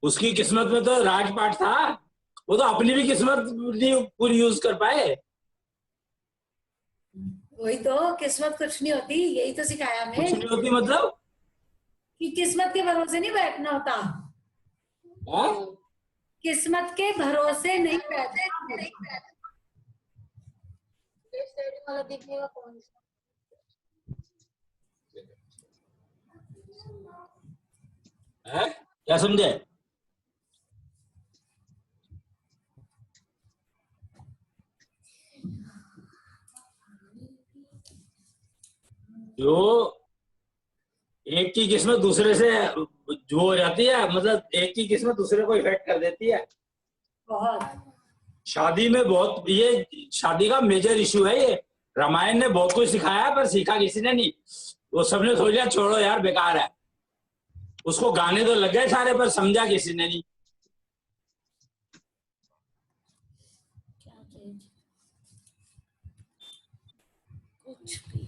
उसकी किस्मत में तो राजपाट था, वो तो अपनी भी किस्मत नहीं पूरी यूज कर पाए। वही तो, किस्मत कुछ नहीं होती, यही तो सिखाया कुछ हमें नहीं होती मतलब कि किस्मत के भरोसे नहीं बैठना होता। है? किस्मत के भरोसे नहीं बैठना। वाला देखने का कौन सा? है क्या समझे? जो एक की किस्मत दूसरे से जो हो जाती है, मतलब एक की किस्मत दूसरे को इफेक्ट कर देती है। बहुत शादी में बहुत, ये शादी का मेजर इशू है ये। रामायण ने बहुत कुछ सिखाया पर सीखा किसी ने नहीं। वो सबने सोच लिया छोड़ो यार बेकार है। उसको गाने तो लग गए सारे पर समझा किसी ने नहीं। क्या चीज? कुछ भी।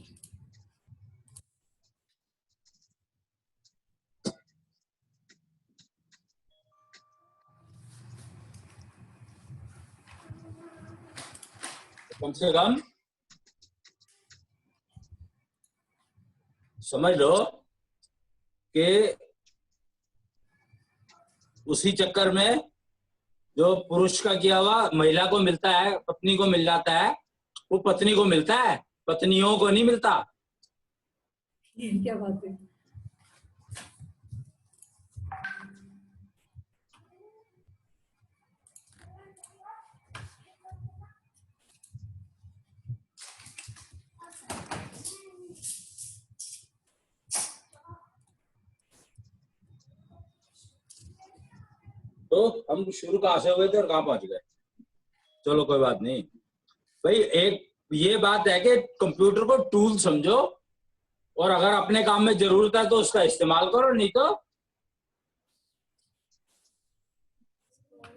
कम से कम समझ लो कि उसी चक्कर में जो पुरुष का किया हुआ महिला को मिलता है, पत्नी को मिल जाता है, वो पत्नी को मिलता है, पत्नियों को नहीं मिलता। ये क्या बात है? तो हम शुरू कहाँ से हुए थे और कहाँ पहुंच गए? चलो कोई बात नहीं भाई। एक ये बात है कि कंप्यूटर को टूल समझो और अगर अपने काम में जरूरत है तो उसका इस्तेमाल करो, नहीं तो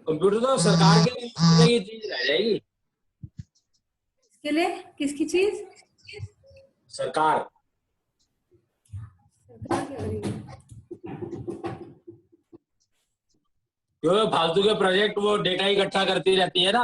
कंप्यूटर तो सरकार के लिए चीज रह जाएगी। किसके लिए? किसकी चीज? सरकार सरकार क्या करेगी? क्यों फालतू के प्रोजेक्ट वो डेटा इकट्ठा करती रहती है ना।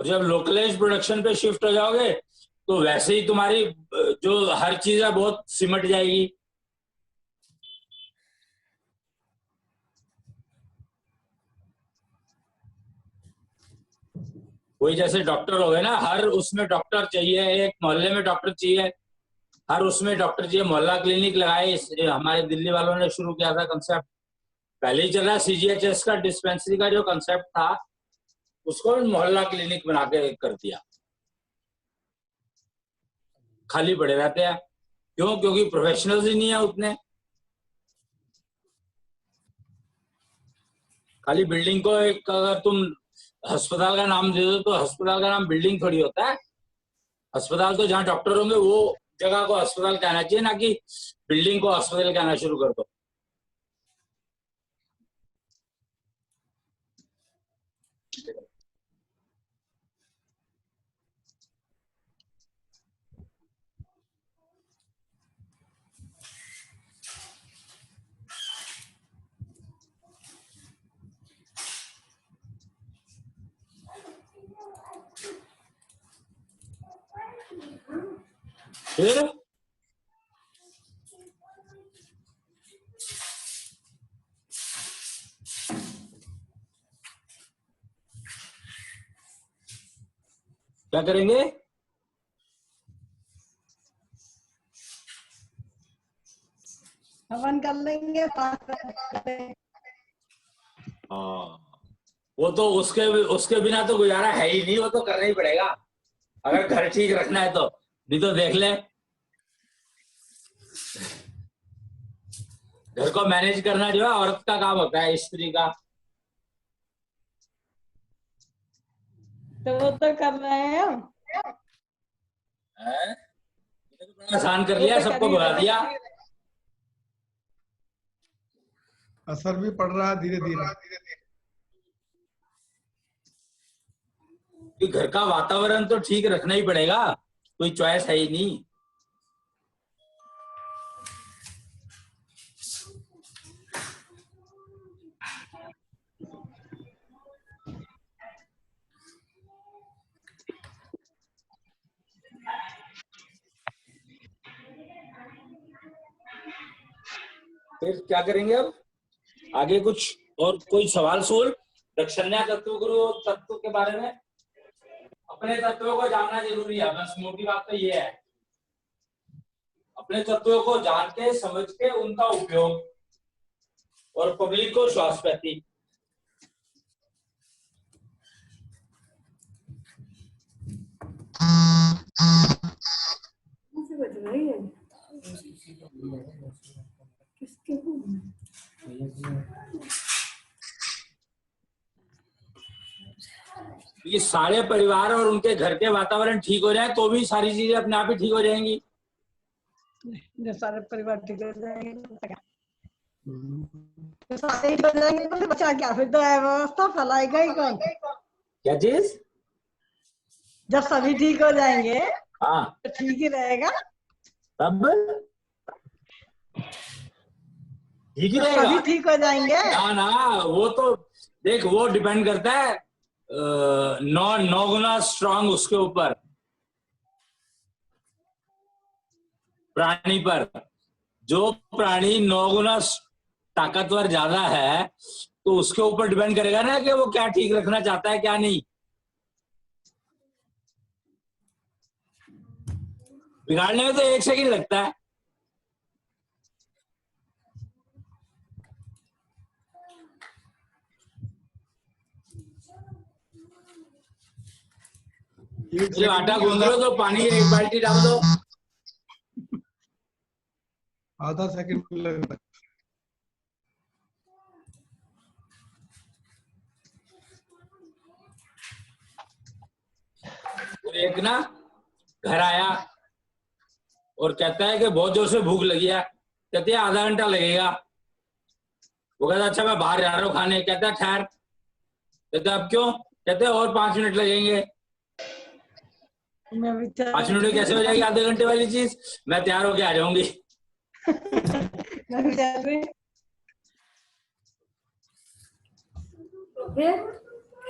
और जब लोकलाइज प्रोडक्शन पे शिफ्ट हो जाओगे तो वैसे ही तुम्हारी जो हर चीज है बहुत सिमट जाएगी। वही जैसे डॉक्टर हो गए ना, हर उसमें डॉक्टर चाहिए, एक मोहल्ले में डॉक्टर चाहिए, हर उसमें डॉक्टर चाहिए। मोहल्ला क्लिनिक लगाए हमारे दिल्ली वालों ने शुरू किया था कंसेप्ट। पहले ही चला सीजीएचएस का डिस्पेंसरी का जो कंसेप्ट था उसको मोहल्ला क्लिनिक बना के कर दिया। खाली पड़े रहते हैं क्यों? क्योंकि प्रोफेशनल्स ही नहीं है उतने। खाली बिल्डिंग को एक अगर तुम अस्पताल का नाम दे दो तो अस्पताल का नाम बिल्डिंग थोड़ी होता है। अस्पताल तो जहाँ डॉक्टर होंगे वो जगह को अस्पताल कहना चाहिए, ना कि बिल्डिंग को अस्पताल कहना शुरू कर दो। फिर क्या करेंगे? हवन कर लेंगे। वो तो उसके बिना तो गुजारा है ही नहीं, वो तो करना ही पड़ेगा अगर घर ठीक रखना है तो। नहीं तो देख ले, घर को मैनेज करना जो है औरत का काम होता है, स्त्री का। तो वो तो कर रहे हैं हम। तो बड़ा आसान कर लिया, सबको भगा दिया। असर भी पड़ रहा है धीरे धीरे। कि घर का वातावरण तो ठीक रखना ही पड़ेगा, कोई चॉइस है ही नहीं। फिर क्या करेंगे अब आगे? कुछ और कोई सवाल सोल? दक्षिण्या तत्व गुरु तत्व के बारे में अपने तत्वों को जानना जरूरी है। बस मोटी बात तो ये है, अपने तत्वों को जान के समझ के उनका उपयोग और पब्लिक को श्वासपैथी। किसके ये सारे परिवार और उनके घर के वातावरण ठीक हो जाए तो भी सारी चीजें अपने आप ही ठीक हो जाएंगी। जो सारे परिवार ठीक हो जाएंगे तो सारे ठीक हो जाएंगे तो बचा क्या? फिर तो व्यवस्था फैलाएगा ही कौन? क्या चीज? जब सभी ठीक हो जाएंगे हाँ तो ठीक ही रहेगा। तब ठीक ही तो रहेगा। सभी ठीक हो जाएंगे। ना वो तो देख, वो डिपेंड करता है नौ गुना स्ट्रांग उसके ऊपर, प्राणी पर। जो प्राणी 9 गुना ताकतवर ज्यादा है तो उसके ऊपर डिपेंड करेगा ना कि वो क्या ठीक रखना चाहता है क्या नहीं। बिगाड़ने में तो 1 सेकंड लगता है। जो आटा गूंद लो तो पानी की 1 बाल्टी डाल दो, आधा सेकंड लगता है। एक ना घर आया और कहता है कि बहुत जोर से भूख लगी है। कहते हैं आधा घंटा लगेगा। वो कहता अच्छा मैं बाहर जा रहा हूँ खाने। कहता है ठहर। कहते अब क्यों? कहते और 5 मिनट लगेंगे। 5 मिनट में कैसे हो जाएगी आधे घंटे वाली चीज? मैं तैयार होके आ जाऊंगी। फिर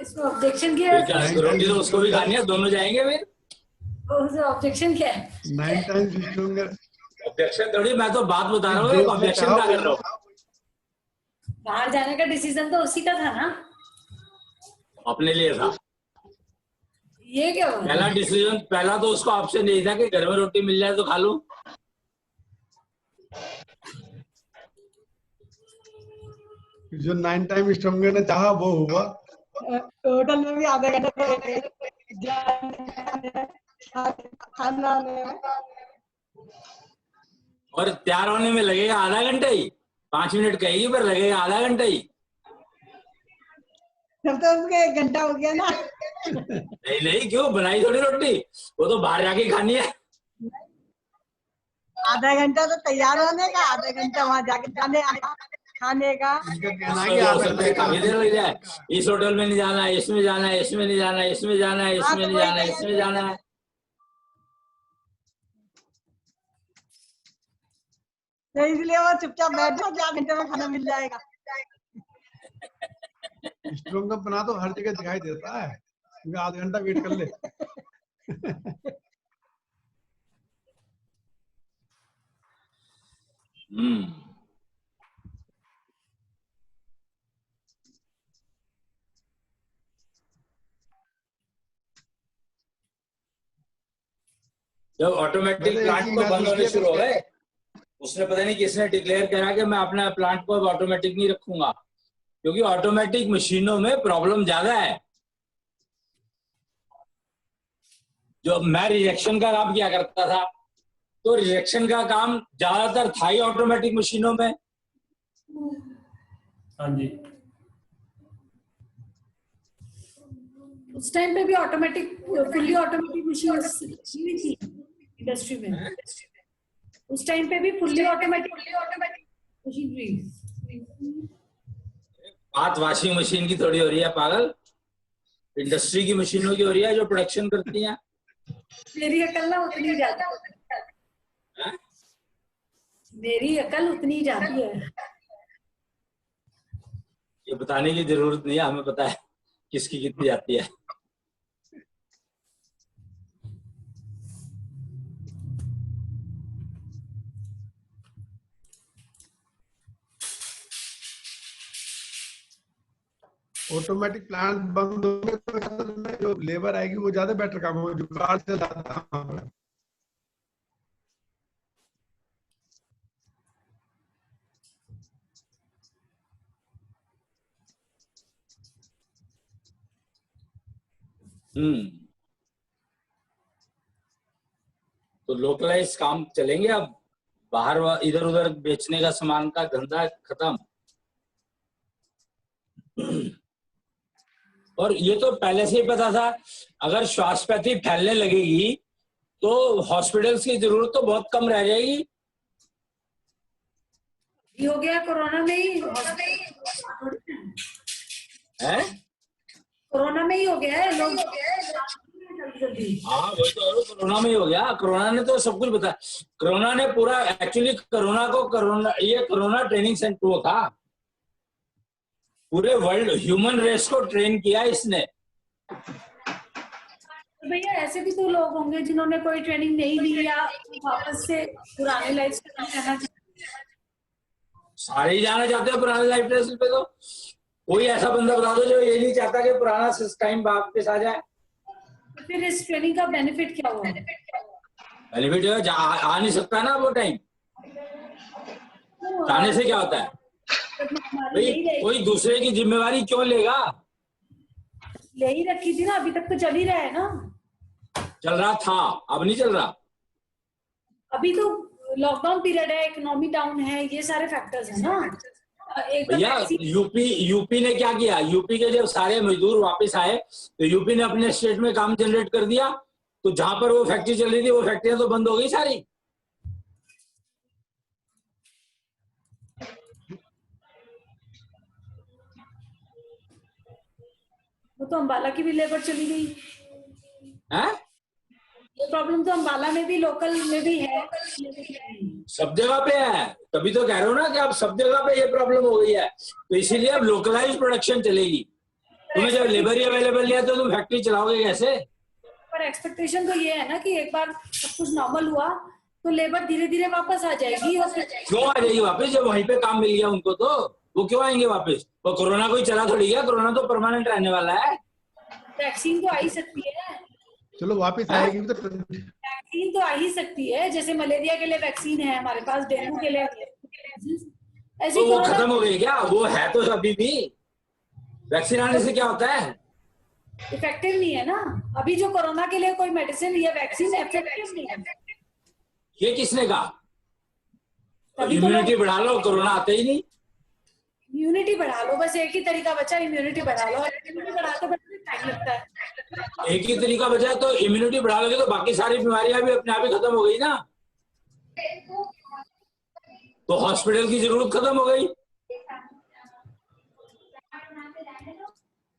इसमें ऑब्जेक्शन क्या है? रोटी तो उसको भी खानी है, दोनों जाएंगे फिर। ऑब्जेक्शन क्या है? 9 टाइम्स स्ट्रॉन्गर। ऑब्जेक्शन थोड़ी, मैं तो बात बता रहा हूँ। ऑब्जेक्शन क्या कर रहा हूँ? बाहर जाने का डिसीजन तो उसी का था ना, अपने लिए था। ये क्या बात? पहला डिसीजन, पहला तो उसका ऑप्शन यही था कि घर में रोटी मिल जाए तो खा लूं। जो 9 टाइम स्ट्रॉन्गर ने चाहा वो हुआ। होटल में भी आधा घंटा खाना में और तैयार होने में लगेगा आधा घंटा ही। 5 मिनट कहेगी पर लगेगा आधा घंटा ही। तब तो उसके 1 घंटा हो गया ना। नहीं क्यों, बनाई थोड़ी रोटी, वो तो बाहर जाके खानी है। आधा घंटा तो तैयार होने का, आधा घंटा वहां जाके खाने का। काफी देर लग जाए। इस होटल में नहीं जाना है, इसमें जाना है, इसमें नहीं जाना है, इसमें जाना है, इसमें नहीं जाना है, इसमें जाना है। तो इसलिए वो चुपचाप बैठो, 4 घंटे में खाना मिल जाएगा। स्ट्रॉन्गर बना तो हर जगह दिखाई देता है, क्योंकि आधा घंटा वेट कर ले। जब ऑटोमेटिक प्लांट तो बंद होने शुरू हो गए, उसने पता नहीं किसने डिक्लेयर करा कि मैं अपना प्लांट को अब ऑटोमेटिक नहीं रखूंगा, क्योंकि ऑटोमेटिक मशीनों में प्रॉब्लम ज्यादा है। जो मैं रिजेक्शन का काम किया करता था, तो रिजेक्शन का काम ज्यादातर था ही ऑटोमेटिक मशीनों में। हाँ जी। उस टाइम पे भी ऑटोमेटिक, फुल्ली ऑटोमेटिक मशीन थी इंडस्ट्री में। उस टाइम पे भी फुल्ली ऑटोमेटिक मशीन। बात वॉशिंग मशीन की थोड़ी हो रही है पागल, इंडस्ट्री की मशीनों की हो रही है जो प्रोडक्शन करती हैं। मेरी अकल ना उतनी जाती है, मेरी अकल उतनी जाती है। ये बताने की जरूरत नहीं है, हमें पता है किसकी कितनी जाती है। ऑटोमेटिक प्लांट बंद होंगे तो जो लेबर आएगी वो ज्यादा बेटर काम होगा, जो कार से ज्यादा। तो लोकलाइज काम चलेंगे अब, बाहर इधर उधर बेचने का सामान का धंधा खत्म। और ये तो पहले से ही पता था, अगर श्वासपैथी फैलने लगेगी तो हॉस्पिटल्स की जरूरत तो बहुत कम रह जाएगी। ये हो गया कोरोना में ही है, कोरोना में ही हो गया है लोग। हाँ वही तो, कोरोना में ही हो गया। कोरोना ने तो सब कुछ बताया। कोरोना ने पूरा, एक्चुअली ये कोरोना ट्रेनिंग सेंटर वो था, पूरे वर्ल्ड ह्यूमन रेस को ट्रेन किया इसने। तो भैया ऐसे भी तो लोग होंगे जिन्होंने कोई ट्रेनिंग नहीं ली या वापस से पुराने लाइफ स्टाइल रहना चाहते हैं। सारे ही जाना चाहते हैं पुराने लाइफ स्टाइल पे। तो कोई ऐसा बंदा बता दो जो ये नहीं चाहता कि पुराना टाइम वापस आ जाए। तो फिर इस ट्रेनिंग का बेनिफिट क्या हुआ? बेनिफिट आ नहीं सकता ना वो टाइम। जाने से क्या होता है भाई, कोई दूसरे की जिम्मेवारी क्यों लेगा? ले ही रखी थी ना, अभी तक तो चल ही रहा है ना। चल रहा था, अब नहीं चल रहा। अभी तो लॉकडाउन पीरियड है, इकोनॉमी डाउन है, ये सारे फैक्टर्स है ना। भैया यूपी ने क्या किया, यूपी के जब सारे मजदूर वापस आए तो यूपी ने अपने स्टेट में काम जनरेट कर दिया। तो जहां पर वो फैक्ट्री चल रही थी वो फैक्ट्रियां तो बंद हो गई सारी। वो तो अंबाला की भी लेबर चली गई है। ये प्रॉब्लम तो अंबाला में भी, लोकल में भी है, सब जगह पे है। तभी तो कह रहा हूँ ना कि अब सब जगह पे ये प्रॉब्लम हो गई है। तो इसीलिए अब लोकलाइज प्रोडक्शन चलेगी। तुम्हें जब लेबर ही अवेलेबल नहीं है तो तुम फैक्ट्री चलाओगे कैसे? पर एक्सपेक्टेशन तो ये है ना कि एक बार सब कुछ नॉर्मल हुआ तो लेबर धीरे धीरे वापस आ जाएगी। और क्यों आ जाएगी वापस? जब वहीं पे काम मिल गया उनको तो वो क्यों आएंगे वापस? वो कोरोना कोई चला थोड़ी गया, कोरोना तो परमानेंट रहने वाला है। वैक्सीन तो आ ही सकती है। चलो वापस आएगी तो वैक्सीन तो आ ही सकती है, जैसे मलेरिया के लिए वैक्सीन है हमारे पास, डेंगू के लिए ऐसे। तो वो खत्म हो गई क्या? वो है तो अभी भी। वैक्सीन आने से क्या होता है? इफेक्टिव नहीं है ना। अभी जो कोरोना के लिए कोई मेडिसिन या वैक्सीन इफेक्टिव नहीं है। ये किसने कहा? तभी तो इम्यूनिटी बढ़ा लो, कोरोना आते ही नहीं। इम्यूनिटी बढ़ा लो, बस एक ही तरीका बचा, इम्यूनिटी बढ़ा लो। इम्यूनिटी बढ़ाते बढ़ाते टाइम लगता है। एक ही तरीका बचा है, तो इम्यूनिटी बढ़ा लोगे तो बाकी सारी बीमारियां भी अपने आप ही खत्म हो गई ना। तो हॉस्पिटल की जरूरत खत्म हो गई।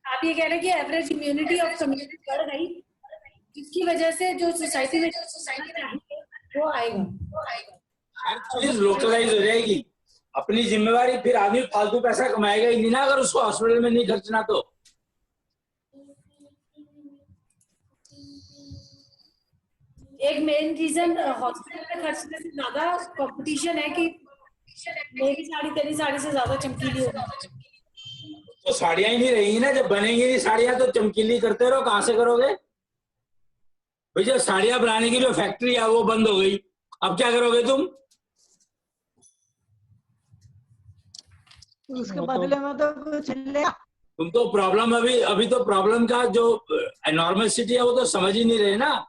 आप ये कह रहे हैं कि एवरेज इम्यूनिटी ऑफ कम्युनिटी बढ़ गई, जिसकी वजह से जो सोसाइटी में वो आएगा। हर चीज लोकलाइज हो जाएगी। अपनी जिम्मेवारी, फिर आदमी फालतू पैसा कमाएगा ही नहीं ना अगर उसको हॉस्पिटल में नहीं खर्चना। तो एक मेन रीजन हॉस्पिटल में खर्चने से ज्यादा कंपटीशन है कि मेरी साड़ी तेरी साड़ी से ज्यादा चमकीली होगी। तो साड़ियां ही नहीं रहेंगी ना। जब बनेंगी नहीं साड़ियां तो चमकीली करते रहो, कहां से करोगे भाई? जब साड़ियां बनाने की जो फैक्ट्री है वो बंद हो गई, अब क्या करोगे तुम? उसके बदले में तो कुछ ले। तुम तो प्रॉब्लम अभी तो प्रॉब्लम का जो नॉर्मल सिटी है वो तो समझ ही नहीं रहे ना।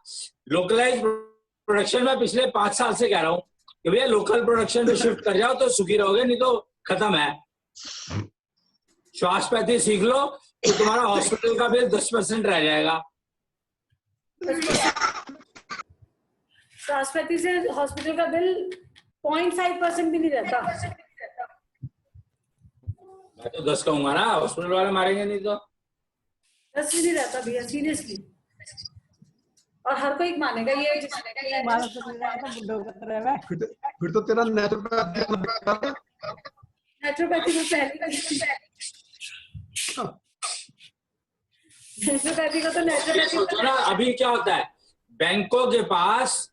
लोकलाइज प्रोडक्शन में पिछले 5 साल से कह रहा हूँ कि भैया लोकल प्रोडक्शन पे शिफ्ट कर जाओ तो सुखी रहोगे, नहीं तो खत्म है। श्वासपैथी सीख लो तो तुम्हारा हॉस्पिटल का बिल 10% रह जाएगा। श्वासपैथी से हॉस्पिटल का बिल 0.5% भी नहीं रहता। मैं तो 10 कहूंगा ना, हॉस्पिटल वाले मारेंगे नहीं तो। 10 भी नहीं रहता भैया, सीरियसली। और हर कोई मानेगा ये। फिर तो तेरा नेचुरोपैथी को तो नेचुरोपैथी ना। अभी क्या होता है, बैंकों के पास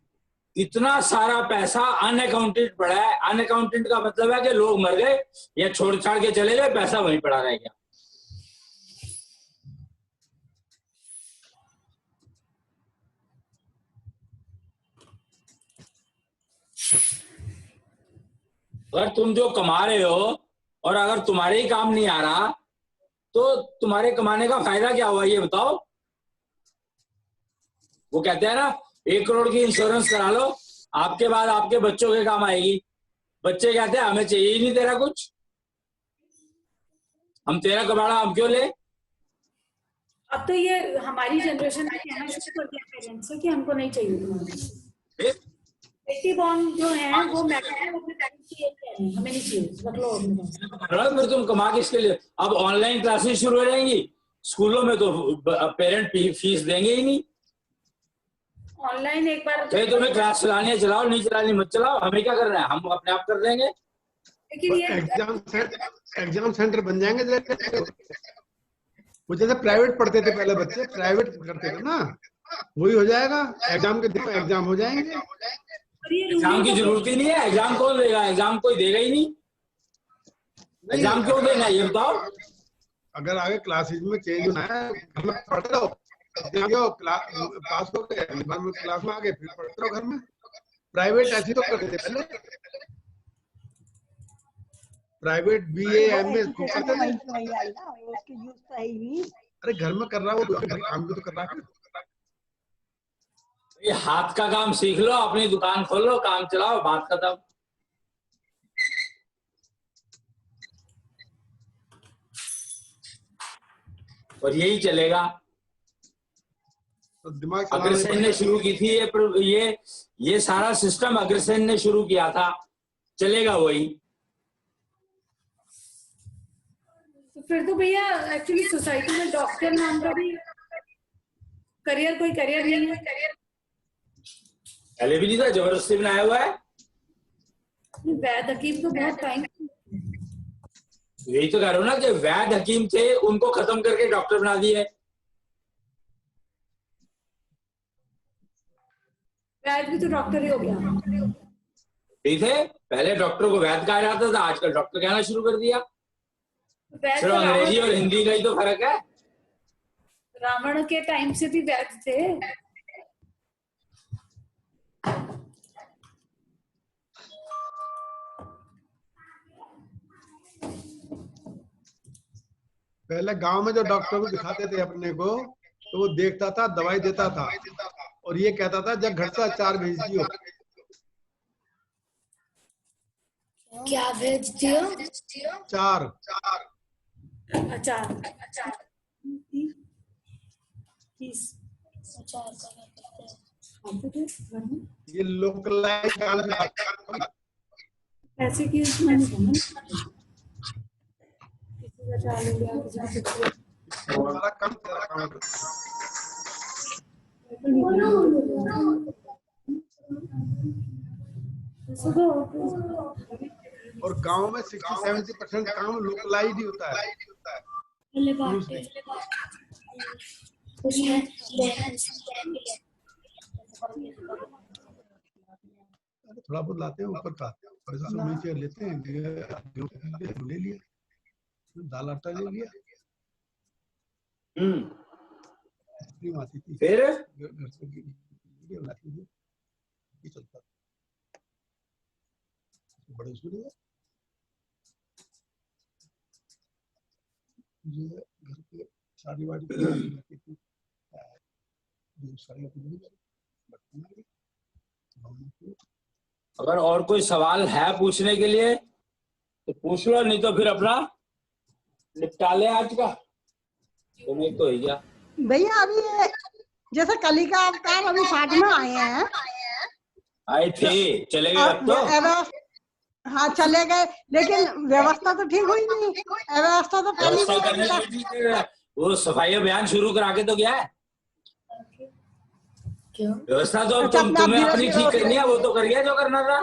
इतना सारा पैसा अनअकाउंटेड पड़ा है। अनअकाउंटेड का मतलब है कि लोग मर गए या छोड़ छाड़ के चले गए, पैसा वहीं पड़ा रह गया। अगर तुम जो कमा रहे हो और अगर तुम्हारे ही काम नहीं आ रहा तो तुम्हारे कमाने का फायदा क्या हुआ, ये बताओ। वो कहते हैं ना 1 करोड़ की इंश्योरेंस करा लो, आपके बाद आपके बच्चों के काम आएगी। बच्चे कहते हैं हमें चाहिए ही नहीं तेरा कुछ, हम तेरा कबाड़ा हम क्यों ले। अब तो ये हमारी जनरेशन में कहना शुरू कर दिया पेरेंट्स से कि हमको नहीं चाहिए तुम्हारा। बेटी बॉर्न जो है वो मैक्सिमम अपने पेरेंट्स की एज कह रहे हैं, हमें नहीं चाहिए, मतलब और फिर तुम कमा किसके लिए। अब ऑनलाइन क्लासेस शुरू हो जाएंगी, स्कूलों में तो पेरेंट फीस देंगे ही नहीं। ऑनलाइन एक बार तुम्हें क्लास चलानी है चलाओ, नहीं चलानी मत चलाओ, हमें क्या करना है, हम अपने आप कर देंगे। लेकिन ये एग्जाम सेंटर बन जाएंगे। वो जैसे प्राइवेट पढ़ते थे पहले बच्चे, प्राइवेट करते थे ना, वही हो जाएगा। एग्जाम के दिन एग्जाम हो जाएंगे। एग्जाम की जरूरत ही नहीं है, एग्जाम कौन देगा, एग्जाम कोई देगा ही नहीं। एग्जाम क्यों देना ये बताओ। अगर आगे क्लासेज में चेंज होना है, घर में पढ़ते रहो, पास हो गए, क्लास में आ गए, फिर पढ़ते रहो घर में। प्राइवेट ऐसी तो करते थे पहले, प्राइवेट BA MA करते थे। अरे घर में कर रहा हो, घर काम भी तो कर रहा है। ये हाथ का काम सीख लो, अपनी दुकान खोलो, काम चलाओ, बात खत्म। और यही चलेगा। तो दिमाग अग्रसेन ने शुरू की थी ये सारा सिस्टम अग्रसेन ने शुरू किया था, चलेगा वही। तो फिर तो भैया एक्चुअली सोसाइटी में डॉक्टर नाम का भी कोई करियर नहीं है। पहले भी नहीं था, जबरदस्ती बनाया हुआ है। वैद हकीम तो बहुत टाइम, यही तो कह रहा हूं ना कि वैद हकीम थे, उनको खत्म करके डॉक्टर बना दिए। वैद भी तो डॉक्टर ही हो गया। ठीक है, पहले डॉक्टर को वैद कहा जाता था, आजकल डॉक्टर कहना शुरू कर दिया। सिर्फ अंग्रेजी और हिंदी का ही तो फर्क है। रावण के टाइम से भी वैद थे। पहले गांव में जो डॉक्टर को दिखाते थे अपने को, तो वो देखता था, दवाई देता था, और ये कहता था जब घर से अचार भेज दियो। क्या भेज दियो? अचार। अचार ये लोकलाइज ऐसे की हमारा कम और गांव में 60-70% काम लोकलाइज ही होता है। थोड़ा बहुत लाते हैं ऊपर का, नीचे लेते हैं, ले लिया, दाल आटा ले लिया। आती थी फिर घर से चलता बड़े उसमें घर पे शादी वादी अगर और कोई सवाल है पूछने के लिए तो पूछ लो, नहीं तो फिर अपना निपटा ले आज का। तुम्हें तो ही गया भैया। अभी ये जैसे कली का अवतार अभी पाठ में आए हैं, आए थे, चले गए अब तो। हाँ चले गए, लेकिन व्यवस्था तो ठीक हुई नहीं। व्यवस्था तो पहली वो सफाई अभियान शुरू करा के तो गया है। क्यों? व्यवस्था तो तुम्हें अपनी ठीक करनी है, वो तो कर गया जो करना था।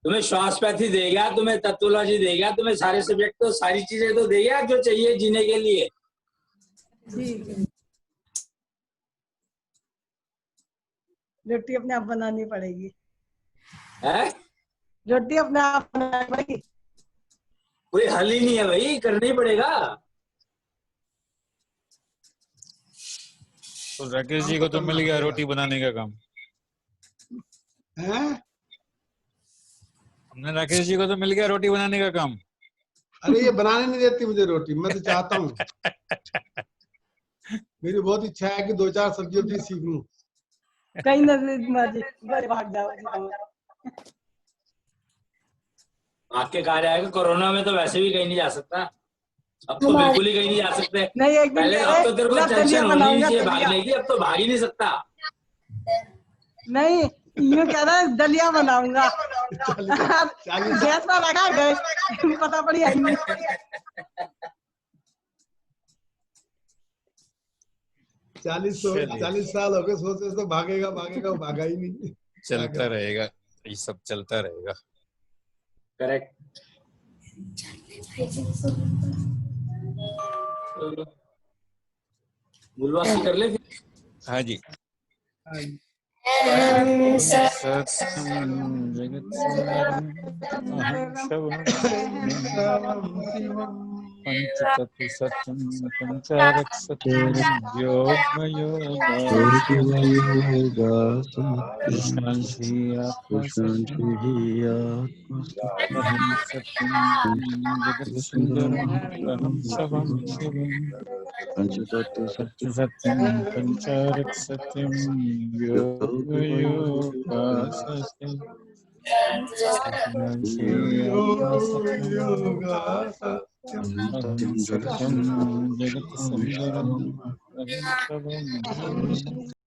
तुम्हें श्वासपैथी देगा, तुम्हें तत्वोलॉजी देगा, तुम्हें सारे सब्जेक्ट तो सारी चीजें तो देगा जो चाहिए जीने के लिए। रोटी अपने आप बनानी पड़ेगी। है? रोटी अपने आप बनानी पड़ेगी, कोई हल ही नहीं है भाई, करना ही पड़ेगा। तो राकेश जी को तो मिल गया रोटी बनाने का काम। हैं? हमने राकेश जी को तो मिल गया रोटी बनाने का काम। अरे ये बनाने नहीं देती मुझे रोटी, मैं तो चाहता हूँ। मेरी बहुत इच्छा है कि 2-4 सब्जी वब्जी सीख लूं। कहीं ना घर भाग जाओ। आपके कहा जाएगा कोरोना में तो वैसे भी कहीं नहीं जा सकता, अब तो बिल्कुल ही कहीं नहीं जा सकते। नहीं, एक दिन पहले अब तो तेरे को टेंशन होनी नहीं चाहिए भागने की, अब तो भाग ही नहीं सकता। नहीं, यूँ कह रहा है दलिया बनाऊंगा। 40 गैस पर रखा गए, पता पड़ी आई नहीं। 40 साल हो गए सोचे तो भागेगा, वो भागा ही नहीं। चलता रहेगा, ये सब चलता रहेगा। करेक्ट। मूलवासी कर ले फिर। हाँ जी। सत्यम जगत सुंदरम अहं पंचतत्व सत्यम पंचारक सत्यम आत्मा जगत सुंदरम अहं सबं शिवम सत्यम पंचारक सत्यम योग योगासते सत्यम जगत सुंदरम अहं सबं